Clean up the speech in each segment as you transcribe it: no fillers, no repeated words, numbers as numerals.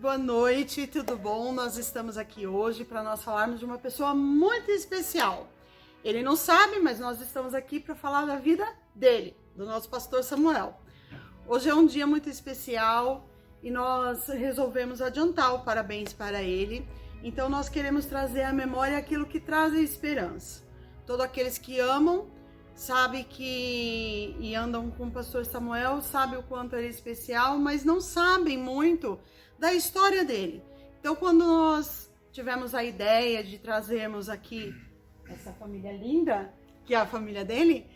boa noite, tudo bom? Nós estamos aqui hoje para nós falarmos de uma pessoa muito especial. Ele não sabe, mas nós estamos aqui para falar da vida dele, do nosso pastor Samuel. Hoje é um dia muito especial e nós resolvemos adiantar o parabéns para ele. Então nós queremos trazer à memória aquilo que traz a esperança. Todos aqueles que amam, sabem que e andam com o pastor Samuel, sabem o quanto ele é especial, mas não sabem muito da história dele. Então quando nós tivemos a ideia de trazermos aqui essa família linda, que é a família dele,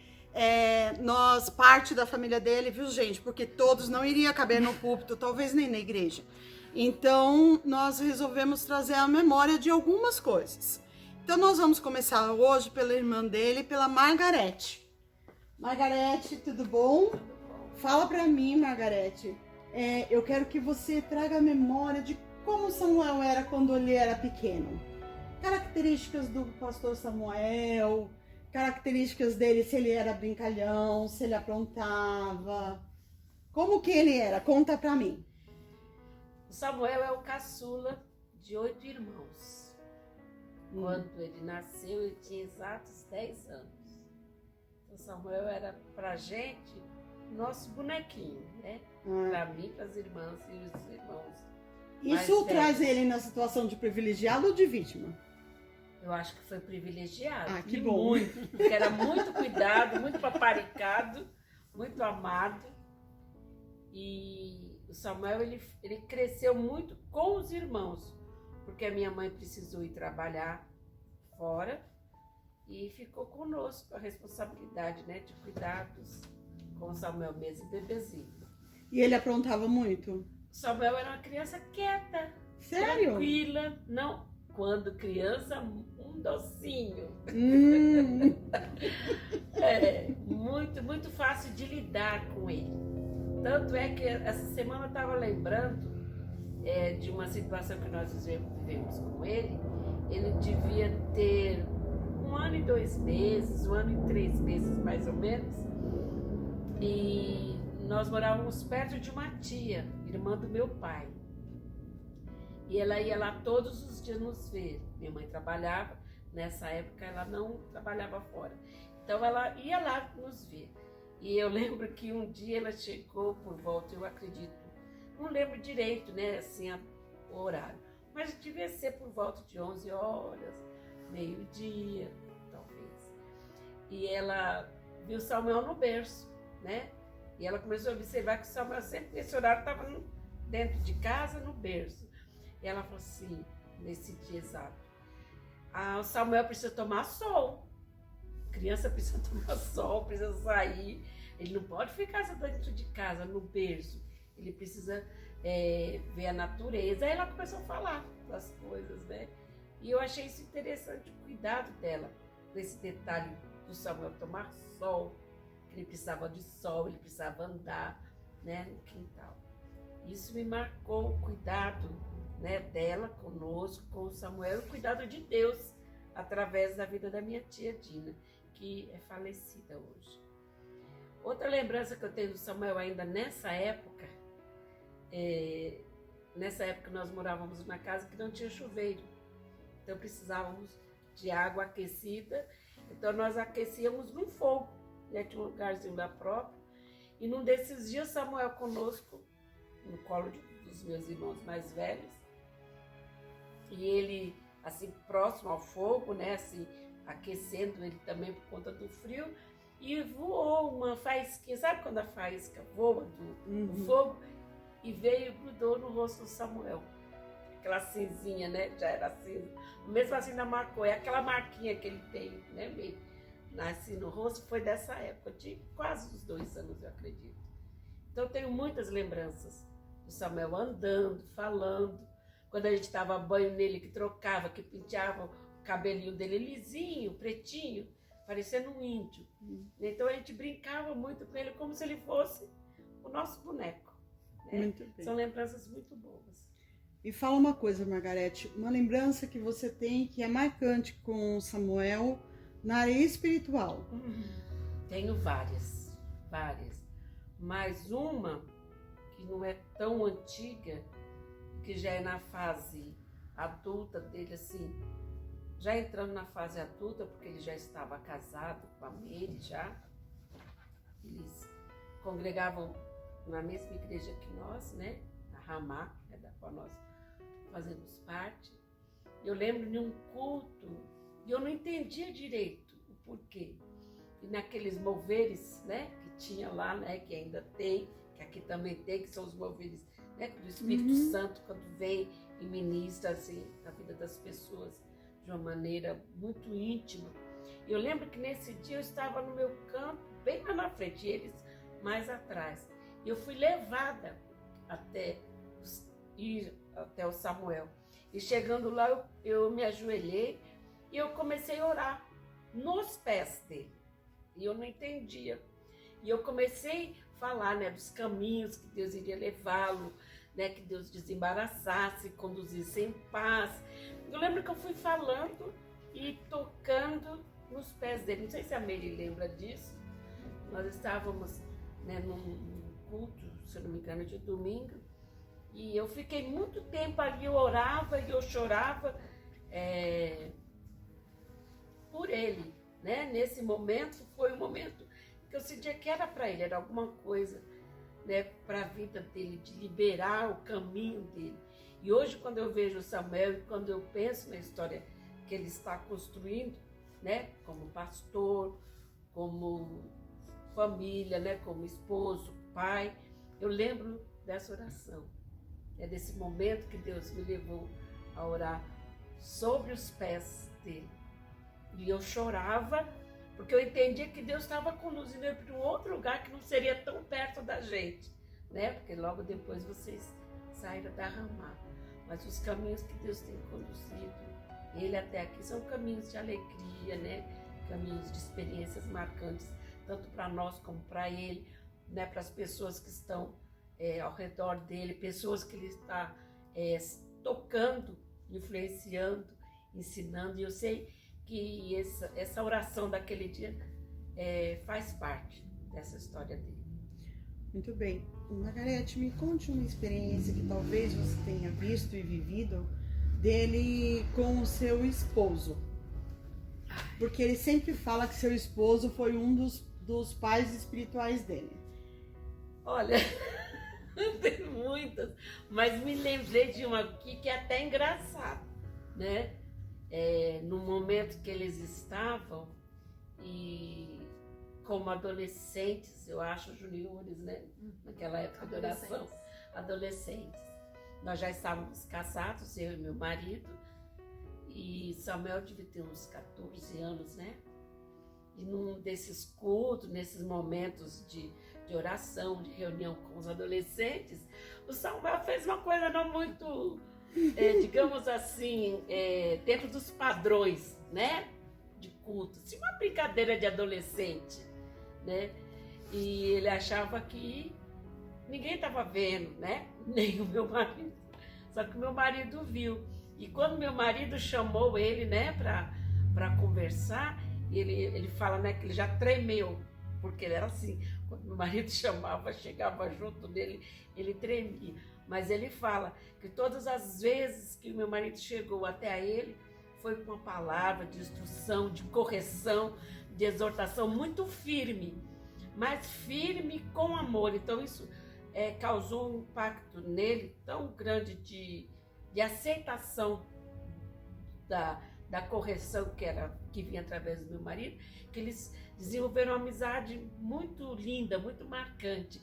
nós, parte da família dele, viu gente, porque todos não iriam caber no púlpito, talvez nem na igreja. Então nós resolvemos trazer a memória de algumas coisas. Então nós vamos começar hoje pela irmã dele, pela Margarete. Margarete, tudo bom? Fala pra mim, Margarete. Eu quero que você traga a memória de como Samuel era quando ele era pequeno. Características do pastor Samuel, características dele, se ele era brincalhão, se ele aprontava. Como que ele era? Conta pra mim. O Samuel é o caçula de 8 irmãos. Quando ele nasceu, ele tinha exatos 10 anos. Então Samuel era pra gente nosso bonequinho, né? Pra mim, pras irmãs e os irmãos. Isso traz ele na situação de privilegiado ou de vítima? Eu acho que foi privilegiado. Ah, que bom. Muito, porque era muito cuidado, muito paparicado, muito amado. E o Samuel, ele cresceu muito com os irmãos, porque a minha mãe precisou ir trabalhar fora e ficou conosco a responsabilidade, né, de cuidados com o Samuel mesmo, bebezinho. E ele aprontava muito? O Samuel era uma criança quieta, sério? Tranquila, não, quando criança, um docinho. Muito fácil de lidar com ele. Tanto é que essa semana eu estava lembrando de uma situação que nós vivemos com ele. Ele devia ter 1 ano e 2 meses, 1 ano e 3 meses mais ou menos. E nós morávamos perto de uma tia, irmã do meu pai. E ela ia lá todos os dias nos ver. Minha mãe trabalhava, nessa época ela não trabalhava fora. Então ela ia lá nos ver. E eu lembro que um dia ela chegou por volta, eu acredito, não lembro direito, né, assim, o horário. Mas devia ser por volta de 11 horas, meio-dia, talvez. E ela viu Samuel no berço, né? E ela começou a observar que Samuel sempre nesse horário estava dentro de casa, no berço. E ela falou assim, nesse dia exato, o Samuel precisa tomar sol. A criança precisa tomar sol, precisa sair. Ele não pode ficar só dentro de casa, no berço. Ele precisa ver a natureza. Aí ela começou a falar das coisas, né? E eu achei isso interessante, o cuidado dela, desse detalhe do Samuel tomar sol. Ele precisava de sol, ele precisava andar, né, no quintal. Isso me marcou o cuidado, né, dela conosco, com o Samuel, e o cuidado de Deus através da vida da minha tia Dina, que é falecida hoje. Outra lembrança que eu tenho do Samuel ainda nessa época nós morávamos numa casa que não tinha chuveiro, então precisávamos de água aquecida, então nós aquecíamos no fogo, né? Tinha um lugarzinho lá próprio, e num desses dias Samuel conosco, no colo dos meus irmãos mais velhos, e ele assim próximo ao fogo, né, assim, aquecendo ele também por conta do frio, e voou uma faísquinha, sabe quando a faísca voa do fogo? E veio e grudou no rosto do Samuel. Aquela cinzinha, né? Já era cinza. Mesmo assim ainda marcou. É aquela marquinha que ele tem, né? Meio assim no rosto, foi dessa época, de quase uns 2 anos, eu acredito. Então eu tenho muitas lembranças do Samuel andando, falando. Quando a gente dava banho nele, que trocava, que penteava o cabelinho dele lisinho, pretinho, parecendo um índio. Então a gente brincava muito com ele como se ele fosse o nosso boneco. Né? São lembranças muito boas. Me fala uma coisa, Margarete, uma lembrança que você tem que é marcante com Samuel na área espiritual. Tenho várias. Mas uma que não é tão antiga que já é na fase adulta dele, assim, já entrando na fase adulta, porque ele já estava casado com a Meire já. Eles congregavam na mesma igreja que nós, né? A Ramá, da qual nós fazemos parte. Eu lembro de um culto e eu não entendia direito o porquê. E naqueles moveres, né, que tinha lá, né, que ainda tem, que aqui também tem, que são os moveres, né, do Espírito Santo, quando vem e ministra assim a vida das pessoas de uma maneira muito íntima. Eu lembro que nesse dia eu estava no meu campo, bem lá na frente, e eles mais atrás. E eu fui levada até ir até o Samuel. E chegando lá, eu me ajoelhei e eu comecei a orar nos pés dele. E eu não entendia. E eu comecei a falar, né, dos caminhos que Deus iria levá-lo, né, que Deus desembaraçasse, conduzisse em paz. Eu lembro que eu fui falando e tocando nos pés dele. Não sei se a Meire lembra disso. Nós estávamos, né, num culto, se eu não me engano, de domingo. E eu fiquei muito tempo ali, eu orava e eu chorava por ele, né? Nesse momento, foi um momento que eu sentia que era para ele, era alguma coisa, né, para a vida dele, de liberar o caminho dele. E hoje, quando eu vejo o Samuel e quando eu penso na história que ele está construindo, né, como pastor, como família, né, como esposo, pai, eu lembro dessa oração. É desse momento que Deus me levou a orar sobre os pés dele. E eu chorava, porque eu entendia que Deus estava conduzindo ele para um outro lugar que não seria tão perto da gente, né? Porque logo depois vocês saíram da Ramá. Mas os caminhos que Deus tem conduzido ele até aqui são caminhos de alegria, né? Caminhos de experiências marcantes, tanto para nós como para ele, né? Para as pessoas que estão ao redor dele, pessoas que ele está tocando, influenciando, ensinando. E eu sei que essa oração daquele dia faz parte dessa história dele. Muito bem. Margarete, me conte uma experiência que talvez você tenha visto e vivido dele com o seu esposo. Porque ele sempre fala que seu esposo foi um dos pais espirituais dele. Olha, tem muitas, mas me lembrei de uma aqui que é até engraçado, né? No momento que eles estavam, e como adolescentes, eu acho, juniores, né? Naquela época de oração, adolescentes. Nós já estávamos casados, eu e meu marido, e Samuel devia ter uns 14 anos, né? E num desses cultos, nesses momentos de oração, de reunião com os adolescentes, o Samuel fez uma coisa não muito, digamos assim, dentro dos padrões, né? De culto, assim, uma brincadeira de adolescente, né? E ele achava que ninguém estava vendo, né? Nem o meu marido. Só que o meu marido viu. E quando meu marido chamou ele, né, para conversar, ele fala, né, que ele já tremeu, porque ele era assim. Quando meu marido chamava, chegava junto dele, ele tremia. Mas ele fala que todas as vezes que o meu marido chegou até a ele, foi com uma palavra de instrução, de correção, de exortação muito firme, mas firme com amor. Então isso causou um impacto nele tão grande de aceitação da correção que vinha através do meu marido, que eles desenvolveram uma amizade muito linda, muito marcante.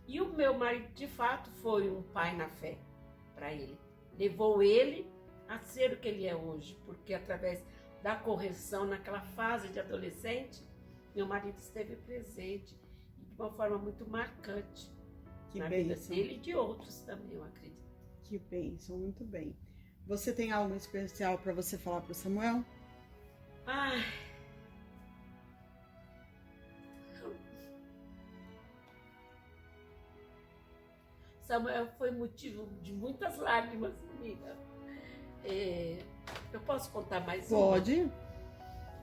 E o meu marido, de fato, foi um pai na fé para ele. Levou ele a ser o que ele é hoje, porque através da correção, naquela fase de adolescente, meu marido esteve presente de uma forma muito marcante na vida dele e de outros também, eu acredito. Que bênção, muito bem. Você tem algo especial para você falar para o Samuel? Ai. Samuel foi motivo de muitas lágrimas, amiga. Eu posso contar mais uma? Pode.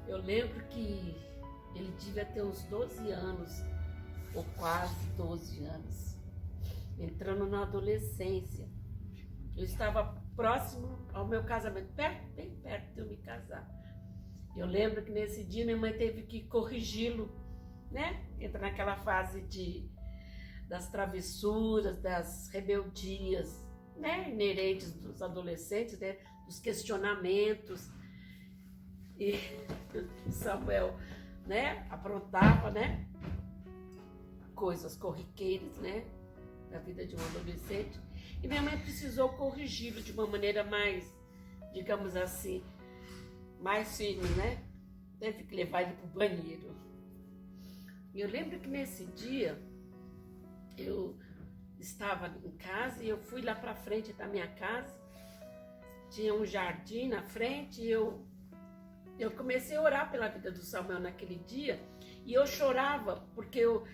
Eu lembro que ele devia ter uns 12 anos, ou quase 12 anos, entrando na adolescência. Eu estava próximo ao meu casamento, bem perto de eu me casar. Eu lembro que nesse dia minha mãe teve que corrigi-lo, né? Entra naquela fase das travessuras, das rebeldias, né? Inerentes dos adolescentes, né? Dos questionamentos. E Samuel, né? Aprontava, né? Coisas corriqueiras, né? Da vida de um adolescente. E minha mãe precisou corrigi-lo de uma maneira mais, digamos assim, mais firme, né? Teve que levar ele para o banheiro. E eu lembro que nesse dia, eu estava em casa e eu fui lá para frente da minha casa. Tinha um jardim na frente e eu comecei a orar pela vida do Samuel naquele dia. E eu chorava porque eu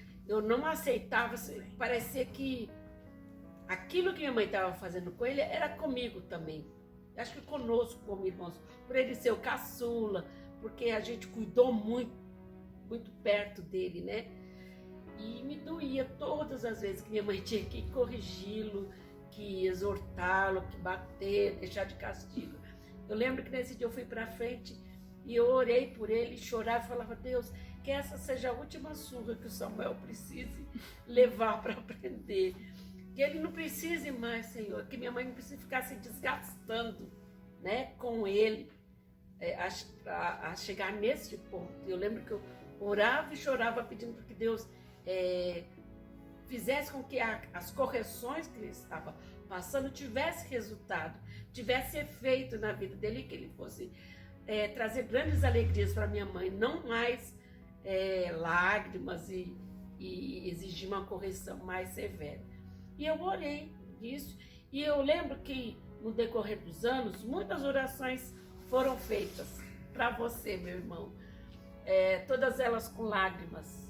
não aceitava, parecia que aquilo que minha mãe estava fazendo com ele era comigo também. Acho que conosco, como irmãos, por ele ser o caçula, porque a gente cuidou muito perto dele, né? E me doía todas as vezes que minha mãe tinha que corrigi-lo, que exortá-lo, que bater, deixar de castigo. Eu lembro que nesse dia eu fui para frente e eu orei por ele, chorava e falava: Deus, que essa seja a última surra que o Samuel precise levar para aprender. Que ele não precise mais, Senhor, que minha mãe não precise ficar se desgastando, né, com ele, a chegar nesse ponto. Eu lembro que eu orava e chorava pedindo que Deus fizesse com que as correções que ele estava passando tivesse resultado, tivesse efeito na vida dele, que ele fosse trazer grandes alegrias para minha mãe, não mais lágrimas e exigir uma correção mais severa. E eu orei isso, e eu lembro que no decorrer dos anos, muitas orações foram feitas para você, meu irmão, todas elas com lágrimas,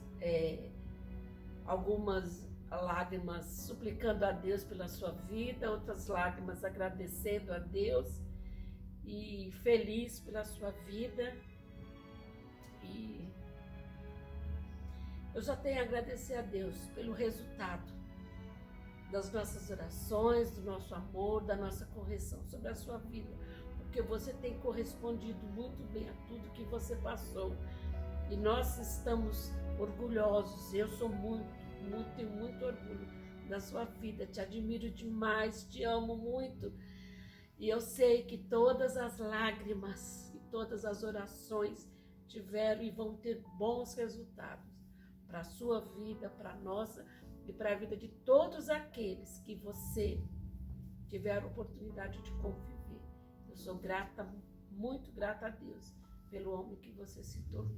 algumas lágrimas suplicando a Deus pela sua vida, outras lágrimas agradecendo a Deus e feliz pela sua vida. E eu só tenho a agradecer a Deus pelo resultado das nossas orações, do nosso amor, da nossa correção sobre a sua vida, porque você tem correspondido muito bem a tudo que você passou e nós estamos orgulhosos. Eu sou tenho muito orgulho da sua vida, te admiro demais, te amo muito e eu sei que todas as lágrimas e todas as orações tiveram e vão ter bons resultados para a sua vida, para a nossa e para a vida de todos aqueles que você tiver a oportunidade de conviver. Eu sou grata, muito grata a Deus pelo homem que você se tornou.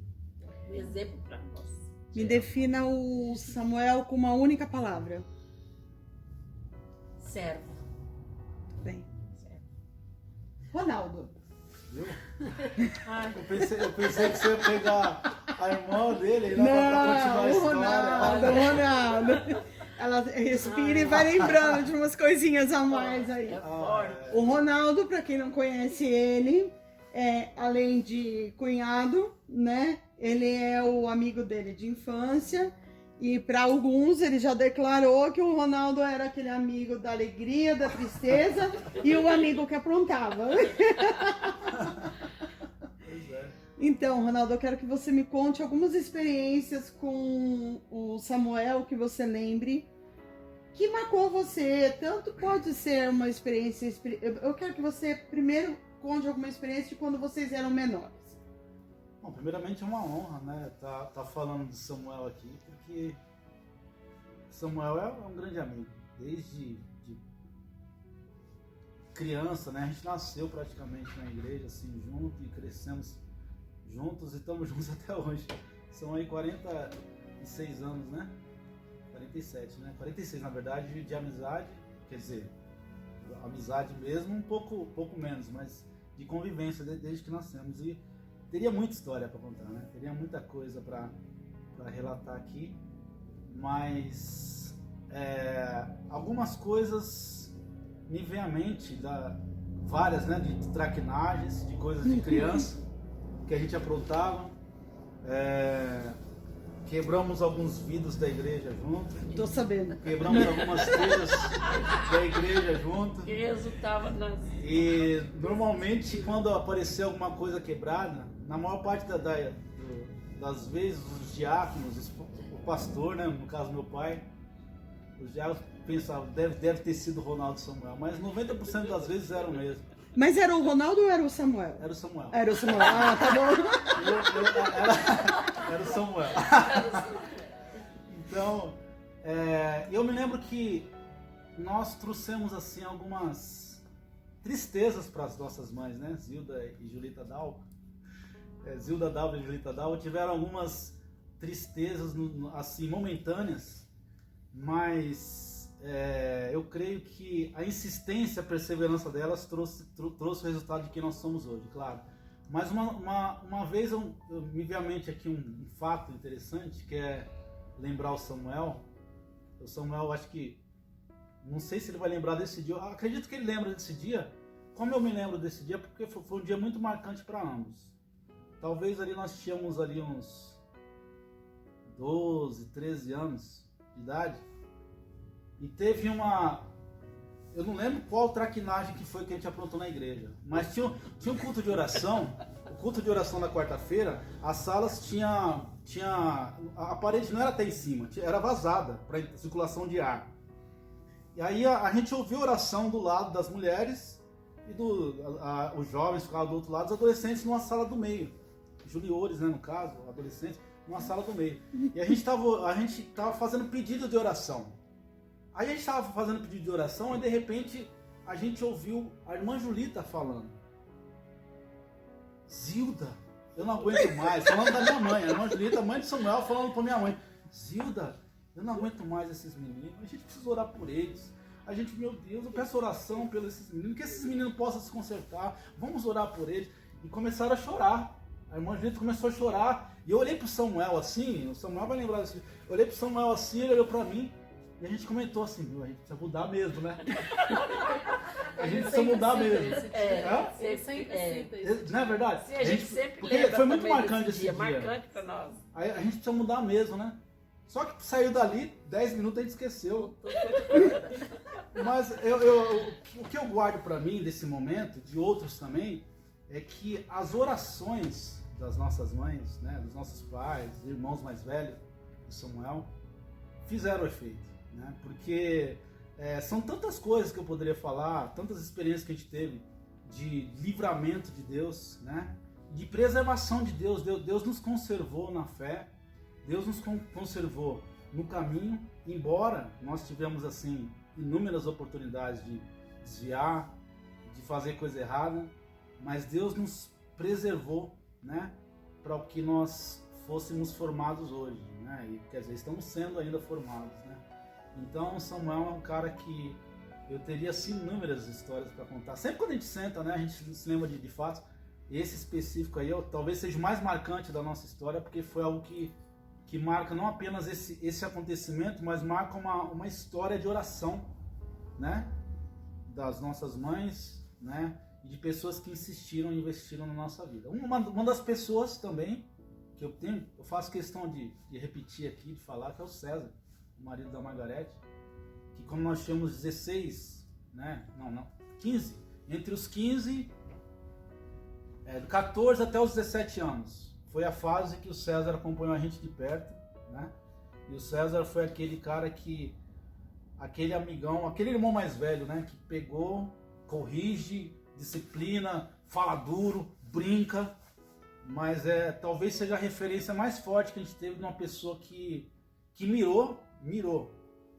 Um exemplo para nós. Me defina o Samuel com uma única palavra. Servo. Bem. Servo. Ronaldo. Viu? Eu pensei que você ia pegar a irmã dele e pra continuar a história. Ronaldo. Ela respira e vai lembrando de umas coisinhas a mais aí. O Ronaldo, para quem não conhece ele, além de cunhado, né? Ele é o amigo dele de infância. E para alguns ele já declarou que o Ronaldo era aquele amigo da alegria, da tristeza e o amigo que aprontava. Então, Ronaldo, eu quero que você me conte algumas experiências com o Samuel que você lembre, que marcou você. Tanto pode ser uma experiência... Eu quero que você primeiro conte alguma experiência de quando vocês eram menores. Bom, primeiramente é uma honra, né, tá falando de Samuel aqui, porque Samuel é um grande amigo. Desde criança, né, a gente nasceu praticamente na igreja, assim, junto, e crescemos juntos e estamos juntos até hoje. São aí 46 anos, né? 47, né? 46 na verdade, de amizade, quer dizer, amizade mesmo, um pouco menos, mas de convivência desde que nascemos. E teria muita história para contar, né? Teria muita coisa para relatar aqui, mas algumas coisas me vêm à mente, várias, né? De traquinagens, de coisas de criança que a gente aprontava. quebramos alguns vidros da igreja junto. Tô sabendo. Quebramos algumas telhas da igreja junto. Que resultava nas... E normalmente quando aparecer alguma coisa quebrada, na maior parte das vezes os diáconos, o pastor, né, no caso meu pai, os diáconos pensavam, deve ter sido o Ronaldo Samuel, mas 90% das vezes eram mesmo. Mas era o Ronaldo ou era o Samuel? Era o Samuel. Era o Samuel. Ah, tá bom. Era o Samuel. Então, eu me lembro que nós trouxemos assim algumas tristezas para as nossas mães, né? Zilda e Julita Dal. Zilda Dal e Julita Dal tiveram algumas tristezas assim momentâneas, mas eu creio que a insistência, a perseverança delas trouxe o resultado de quem nós somos hoje, claro. Mas uma vez eu me veio à mente aqui um fato interessante, que é lembrar o Samuel. O Samuel, acho que, não sei se ele vai lembrar desse dia, eu acredito que ele lembra desse dia. Como eu me lembro desse dia? Porque foi um dia muito marcante para ambos. Talvez ali nós tínhamos ali uns 12, 13 anos de idade. E teve eu não lembro qual traquinagem que foi que a gente aprontou na igreja, mas tinha um culto de oração, o culto de oração da quarta-feira, as salas a parede não era até em cima, era vazada para circulação de ar. E aí a gente ouviu a oração do lado das mulheres e os jovens ficavam do outro lado, os adolescentes numa sala do meio, juniores, né, no caso, adolescentes, numa sala do meio. E a gente tava fazendo pedido de oração. Aí a gente estava fazendo pedido de oração e de repente a gente ouviu a irmã Julita falando: Zilda, eu não aguento mais, falando da minha mãe, a irmã Julita, mãe de Samuel, falando para minha mãe: Zilda, eu não aguento mais esses meninos, a gente precisa orar por eles. A gente, meu Deus, eu peço oração pelos esses meninos, que esses meninos possam se consertar, vamos orar por eles. E começaram a chorar. A irmã Julita começou a chorar. E eu olhei para o Samuel assim, o Samuel vai lembrar disso. Eu olhei para o Samuel assim, ele olhou para mim. E a gente comentou assim, a gente precisa mudar mesmo, né? A gente precisa mudar mesmo. Ele sempre cita isso. Não é verdade? Sim, a gente sempre porque lembra foi muito também marcante desse esse dia. dia. Marcante pra nós. Aí a gente precisa mudar mesmo, né? Só que saiu dali, 10 minutos a gente esqueceu. Mas o que eu guardo pra mim desse momento, de outros também, é que as orações das nossas mães, né, dos nossos pais, irmãos mais velhos, de Samuel, fizeram efeito. Né? Porque são tantas coisas que eu poderia falar, tantas experiências que a gente teve de livramento de Deus, né? De preservação de Deus. Deus nos conservou na fé, Deus nos conservou no caminho, embora nós tivemos assim inúmeras oportunidades de desviar, de fazer coisa errada, mas Deus nos preservou, né? Para o que nós fôssemos formados hoje, né? E quer dizer, estamos sendo ainda formados, né? Então Samuel é um cara que eu teria assim, inúmeras histórias para contar. Sempre quando a gente senta, né, a gente se lembra de fatos. Esse específico aí talvez seja o mais marcante da nossa história, porque foi algo que marca não apenas esse acontecimento, mas marca uma história de oração, né, das nossas mães, né, e de pessoas que insistiram e investiram na nossa vida. Uma das pessoas também que eu faço questão de repetir aqui, de falar, que é o César, o marido da Margarete, que como nós tínhamos 16, né, 15, entre os 15, do 14 até os 17 anos, foi a fase que o César acompanhou a gente de perto, né, e o César foi aquele cara aquele amigão, aquele irmão mais velho, né, que pegou, corrige, disciplina, fala duro, brinca, mas talvez seja a referência mais forte que a gente teve de uma pessoa que mirou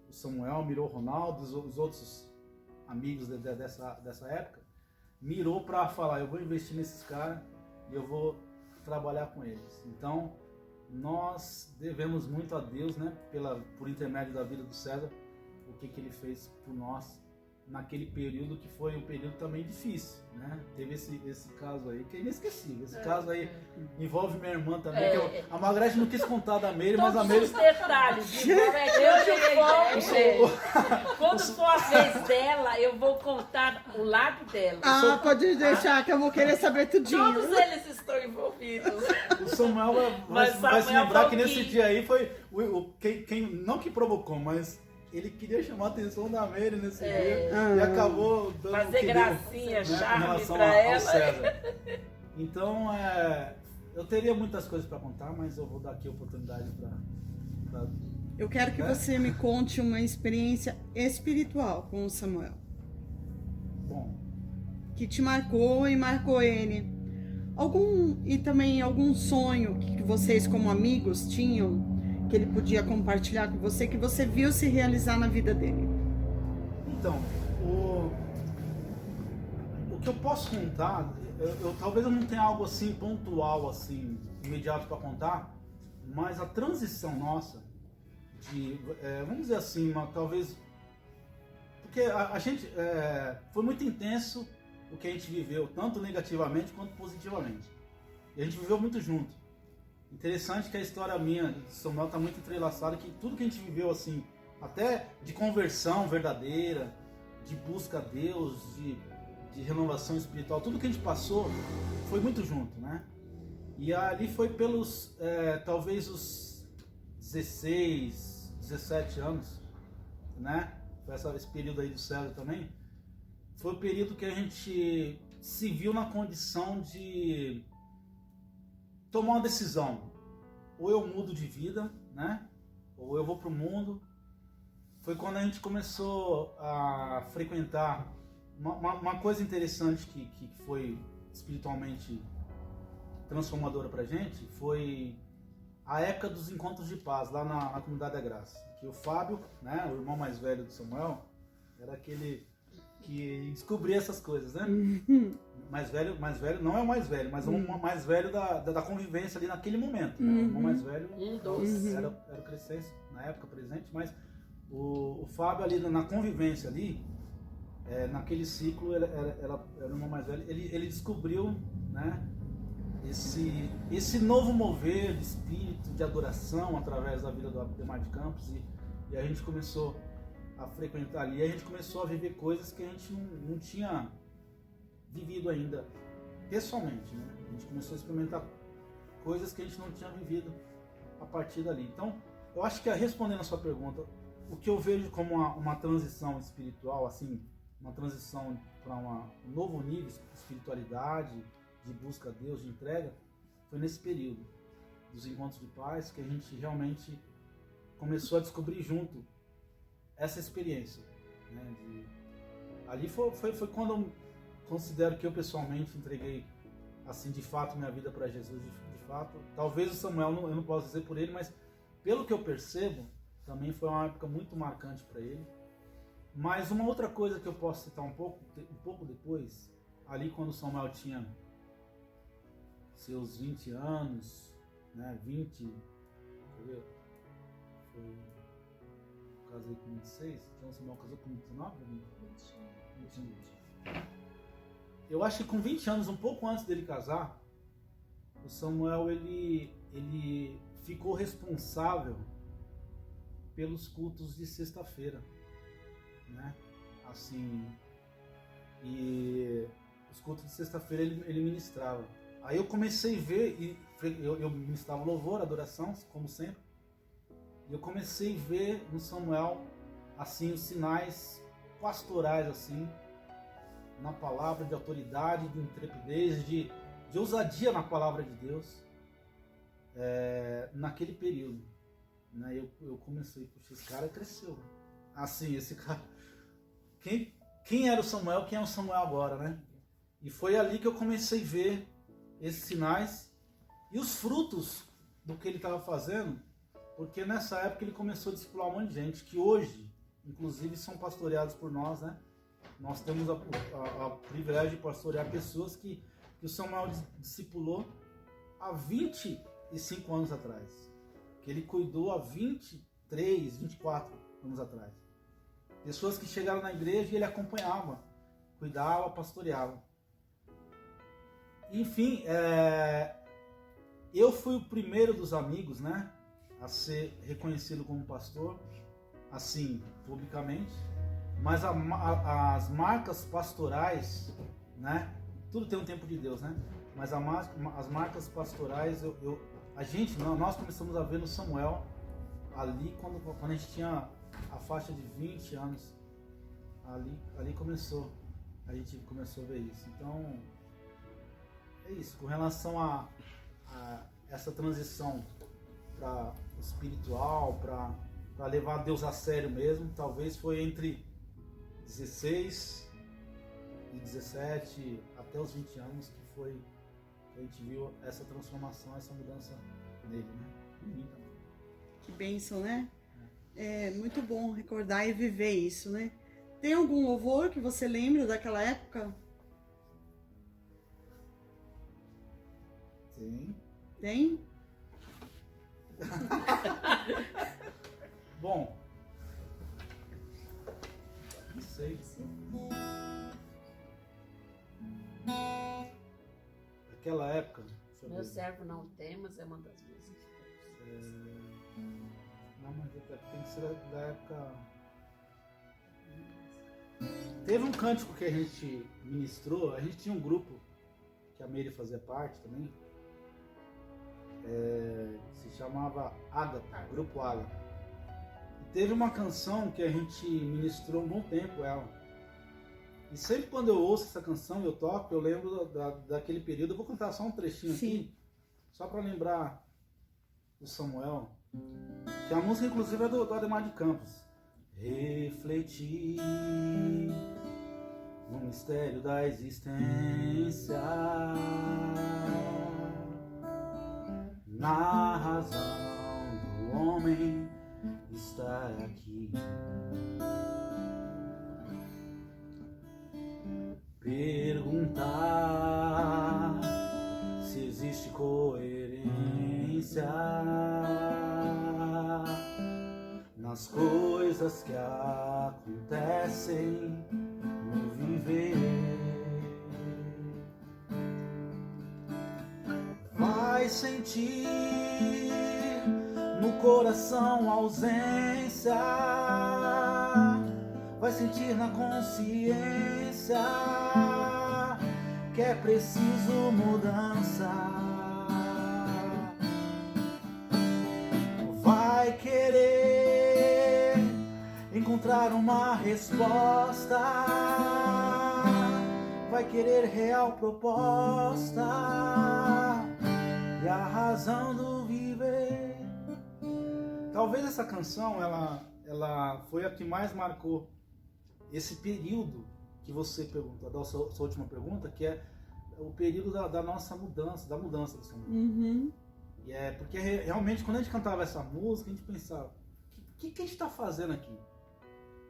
o Samuel, mirou o Ronaldo, os outros amigos dessa época, mirou para falar: eu vou investir nesses caras e eu vou trabalhar com eles. Então nós devemos muito a Deus, né, por intermédio da vida do César, o que ele fez por nós naquele período que foi um período também difícil, né? Teve esse caso aí que é inesquecível. Esse caso aí envolve minha irmã também. A Margarete não quis contar da Meire, mas a Meire... Todos os detalhes de como é que eu quando for a vez dela, eu vou contar o lado dela. Pode deixar que eu vou querer saber tudinho. Todos eles estão envolvidos. O Samuel vai se lembrar que nesse dia aí foi quem não que provocou, mas ele queria chamar a atenção da Meire nesse dia e acabou dando fazer gracinha, deu, charme em relação pra ela. ao César. Então, eu teria muitas coisas para contar, mas eu vou dar aqui a oportunidade para... Eu quero que você me conte uma experiência espiritual com o Samuel. Bom. Que te marcou e marcou ele. E também algum sonho que vocês como amigos tinham, que ele podia compartilhar com você, que você viu se realizar na vida dele. Então, o que eu posso contar, talvez eu não tenha algo assim pontual, assim, imediato para contar, mas a transição nossa vamos dizer assim, talvez, porque a gente, foi muito intenso o que a gente viveu, tanto negativamente quanto positivamente. E a gente viveu muito junto. Interessante que a história minha de Samuel está muito entrelaçada, que tudo que a gente viveu assim, até de conversão verdadeira, de busca a Deus, de renovação espiritual, tudo que a gente passou foi muito junto, né? E ali foi pelos, talvez os 16, 17 anos, né? Foi esse período aí do César também. Foi o período que a gente se viu na condição de tomar uma decisão. Ou eu mudo de vida, né? Ou eu vou para o mundo. Foi quando a gente começou a frequentar uma coisa interessante que foi espiritualmente transformadora para a gente, foi a época dos encontros de paz lá na Comunidade da Graça. Que o Fábio, né, o irmão mais velho do Samuel, era aquele que descobria essas coisas, né? Mais velho não é o mais velho, mas o mais velho da convivência ali naquele momento. Né? O irmão mais velho era o Crescense, na época presente, mas o Fábio ali na convivência ali, naquele ciclo, era o irmão mais velho, ele descobriu, né, esse novo mover de espírito, de adoração através da vida do Ademar de Campos, e a gente começou a frequentar ali, a gente começou a viver coisas que a gente não tinha vivido ainda pessoalmente, né? A gente começou a experimentar coisas que a gente não tinha vivido a partir dali. Então, eu acho que respondendo a sua pergunta, o que eu vejo como uma transição espiritual, assim, uma transição para um novo nível de espiritualidade, de busca a Deus, de entrega, foi nesse período dos encontros de paz que a gente realmente começou a descobrir junto essa experiência, né? Ali foi quando eu considero que eu pessoalmente entreguei, assim, de fato, minha vida para Jesus, de fato. Talvez o Samuel, eu não posso dizer por ele, mas pelo que eu percebo, também foi uma época muito marcante para ele. Mas uma outra coisa que eu posso citar um pouco depois, ali quando o Samuel tinha seus 20 anos, né, 20, quer ver? Eu casei com 26, então o Samuel casou com 19? 21. Eu acho que com 20 anos, um pouco antes dele casar, o Samuel ele ficou responsável pelos cultos de sexta-feira, né? Assim, e os cultos de sexta-feira ele ministrava. Aí eu comecei a ver, eu ministrava louvor, adoração, como sempre, e eu comecei a ver no Samuel, assim, os sinais pastorais, assim, na palavra, de autoridade, de intrepidez, de ousadia na palavra de Deus, naquele período, né? Eu comecei, puxa, esse cara cresceu, assim, esse cara, quem era o Samuel, quem é o Samuel agora, né? E foi ali que eu comecei a ver esses sinais e os frutos do que ele estava fazendo, porque nessa época ele começou a discipular um monte de gente, que hoje, inclusive, são pastoreados por nós, né? Nós temos a privilégio de pastorear pessoas que o Samuel discipulou há 25 anos atrás. Que ele cuidou há 23, 24 anos atrás. Pessoas que chegaram na igreja e ele acompanhava, cuidava, pastoreava. Enfim, eu fui o primeiro dos amigos, né, a ser reconhecido como pastor, assim, publicamente. Mas as marcas pastorais, né, tudo tem um tempo de Deus, né? Mas as marcas pastorais, nós começamos a ver no Samuel, ali quando a gente tinha a faixa de 20 anos, ali a gente começou a ver isso. Então, é isso. Com relação a essa transição para o espiritual, para levar Deus a sério mesmo, talvez foi entre 16 e 17 até os 20 anos que foi que a gente viu essa transformação, essa mudança nele, né? Em mim também. Que bênção, né? É muito bom recordar e viver isso, né? Tem algum louvor que você lembra daquela época? Sim. Tem? Bom, não sei. Naquela época... Meu servo não temas é uma das músicas. Não, mas tem que ser da época... Teve um cântico que a gente ministrou, a gente tinha um grupo que a Meire fazia parte também, se chamava Ágata, Grupo Ágata. E teve uma canção que a gente ministrou um bom tempo ela. E sempre quando eu ouço essa canção, eu toco, eu lembro daquele período. Eu vou cantar só um trechinho aqui, só para lembrar do Samuel, que a música inclusive é do Ademar de Campos. Refletir no mistério da existência, na razão do homem estar aqui. Perguntar se existe coerência nas coisas que acontecem no viver. Vai sentir no coração a ausência, vai sentir na consciência que é preciso mudança. Vai querer encontrar uma resposta, vai querer real proposta e a razão do viver. Talvez essa canção ela foi a que mais marcou esse período que você perguntou, da sua última pergunta, que é o período da nossa mudança, da mudança do Senhor. Uhum. E porque realmente quando a gente cantava essa música, a gente pensava, o que a gente está fazendo aqui?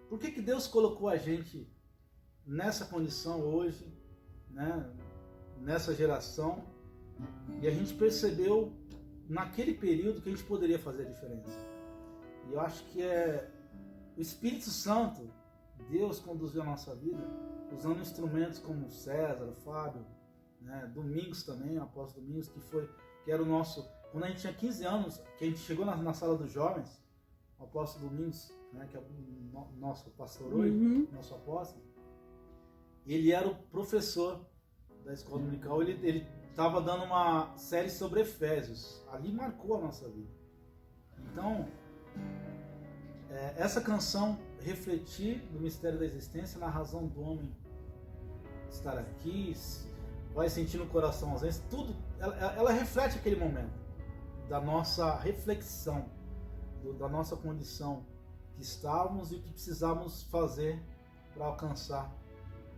Por que Deus colocou a gente nessa condição hoje, né, nessa geração? E a gente percebeu naquele período que a gente poderia fazer a diferença. E eu acho que o Espírito Santo, Deus conduziu a nossa vida usando instrumentos como César, o Fábio, né, Domingos também, o apóstolo Domingos, que era o nosso... Quando a gente tinha 15 anos, que a gente chegou na sala dos jovens, o apóstolo Domingos, né, que é o nosso pastor hoje, nosso apóstolo, ele era o professor da escola dominical, ele estava dando uma série sobre Efésios. Ali marcou a nossa vida. Então, essa canção, refletir no mistério da existência, na razão do homem estar aqui, vai sentir no coração às vezes, tudo, ela reflete aquele momento da nossa reflexão, da nossa condição que estávamos e o que precisávamos fazer para alcançar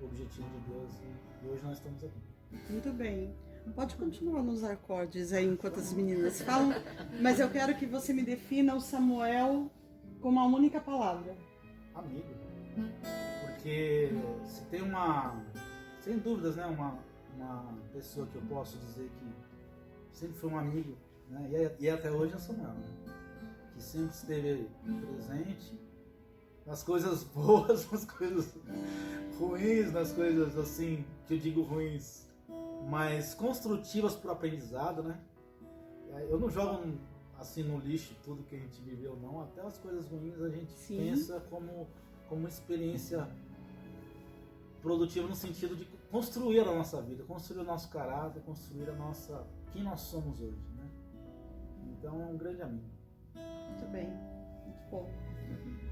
o objetivo de Deus. E hoje nós estamos aqui. Muito bem. Pode continuar nos acordes aí enquanto as meninas falam, mas eu quero que você me defina o Samuel com uma única palavra. Amigo. Porque se tem sem dúvidas, né, uma pessoa que eu posso dizer que sempre foi um amigo, né, e até hoje é o Samuel, né, que sempre esteve presente nas coisas boas, nas coisas ruins, nas coisas assim, que eu digo ruins, mas construtivas para o aprendizado, né? Eu não jogo assim no lixo tudo que a gente viveu, não. Até as coisas ruins a gente pensa como uma experiência produtiva no sentido de construir a nossa vida, construir o nosso caráter, construir quem nós somos hoje, né? Então é um grande amigo. Muito bem, muito bom.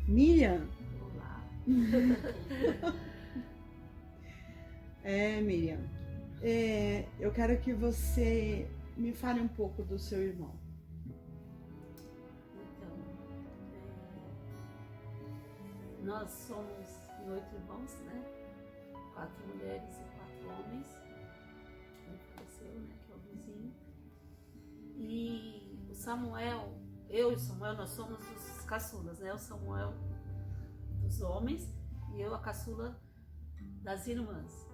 Miriam. Olá. Miriam, eu quero que você me fale um pouco do seu irmão. Então, nós somos 8 irmãos, né? 4 mulheres e 4 homens. Um faleceu, né? Que é o vizinho. E o Samuel, eu e o Samuel, nós somos os caçulas, né? O Samuel dos homens e eu a caçula das irmãs.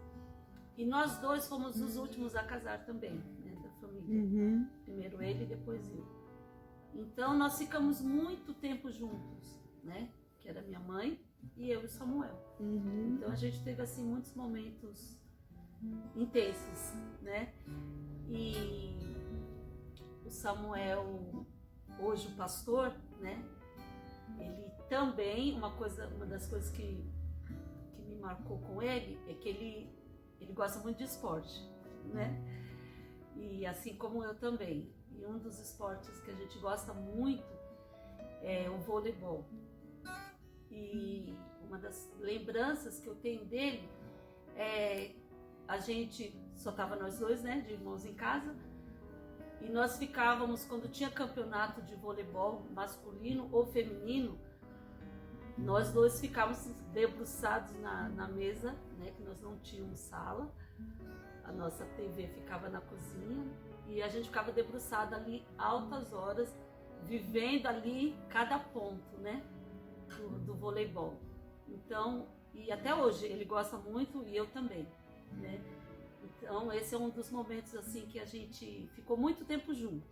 E nós dois fomos os últimos a casar também, né? Da família. Uhum. Primeiro ele e depois eu. Então nós ficamos muito tempo juntos, né? Que era minha mãe e eu e o Samuel. Uhum. Então a gente teve assim muitos momentos intensos, né? E o Samuel, hoje o pastor, né? Ele também, uma das coisas que me marcou com ele é que ele gosta muito de esporte, né? E assim como eu também. E um dos esportes que a gente gosta muito é o voleibol. E uma das lembranças que eu tenho dele é a gente só tava nós dois, né, de irmãos em casa, e nós ficávamos, quando tinha campeonato de voleibol masculino ou feminino, nós dois ficávamos debruçados na mesa, né, que nós não tínhamos sala, a nossa TV ficava na cozinha e a gente ficava debruçado ali altas horas, vivendo ali cada ponto, né, do voleibol. Então, e até hoje ele gosta muito e eu também, né? Então esse é um dos momentos assim que a gente ficou muito tempo junto.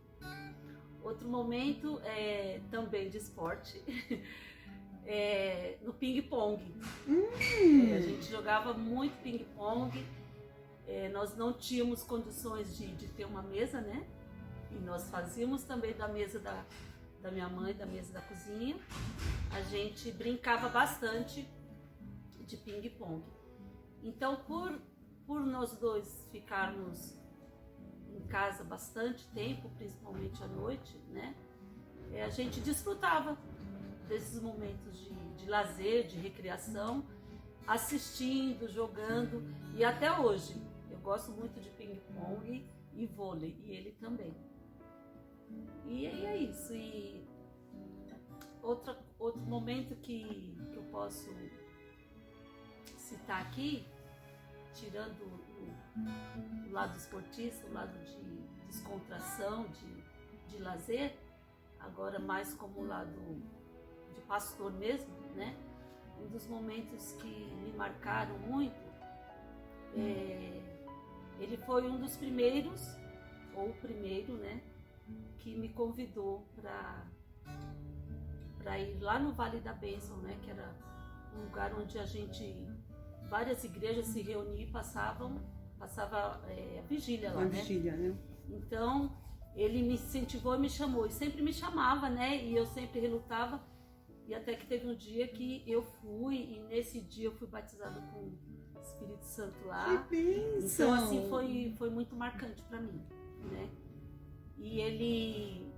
Outro momento é também de esporte, no ping-pong. A gente jogava muito ping-pong. Nós não tínhamos condições de ter uma mesa, né? E nós fazíamos também da mesa da minha mãe, da mesa da cozinha. A gente brincava bastante de ping-pong. Então, por nós dois ficarmos em casa bastante tempo, principalmente à noite, né? A gente desfrutava desses momentos de lazer, de recreação, assistindo, jogando, e até hoje eu gosto muito de ping-pong e vôlei, e ele também. E aí é isso. E outro momento que eu posso citar aqui, tirando o lado esportista, o lado de descontração, de lazer, agora mais como o lado de pastor mesmo, né? Um dos momentos que me marcaram muito, ele foi um dos primeiros, ou o primeiro, né, que me convidou para ir lá no Vale da Bênção, né, que era um lugar onde várias igrejas se reuniam e passava a vigília lá, né? Vigília, né? Então ele me incentivou e me chamou, e sempre me chamava, né, e eu sempre relutava. E até que teve um dia que eu fui, e nesse dia eu fui batizada com o Espírito Santo lá. Que bênção! Então assim foi muito marcante para mim, né? E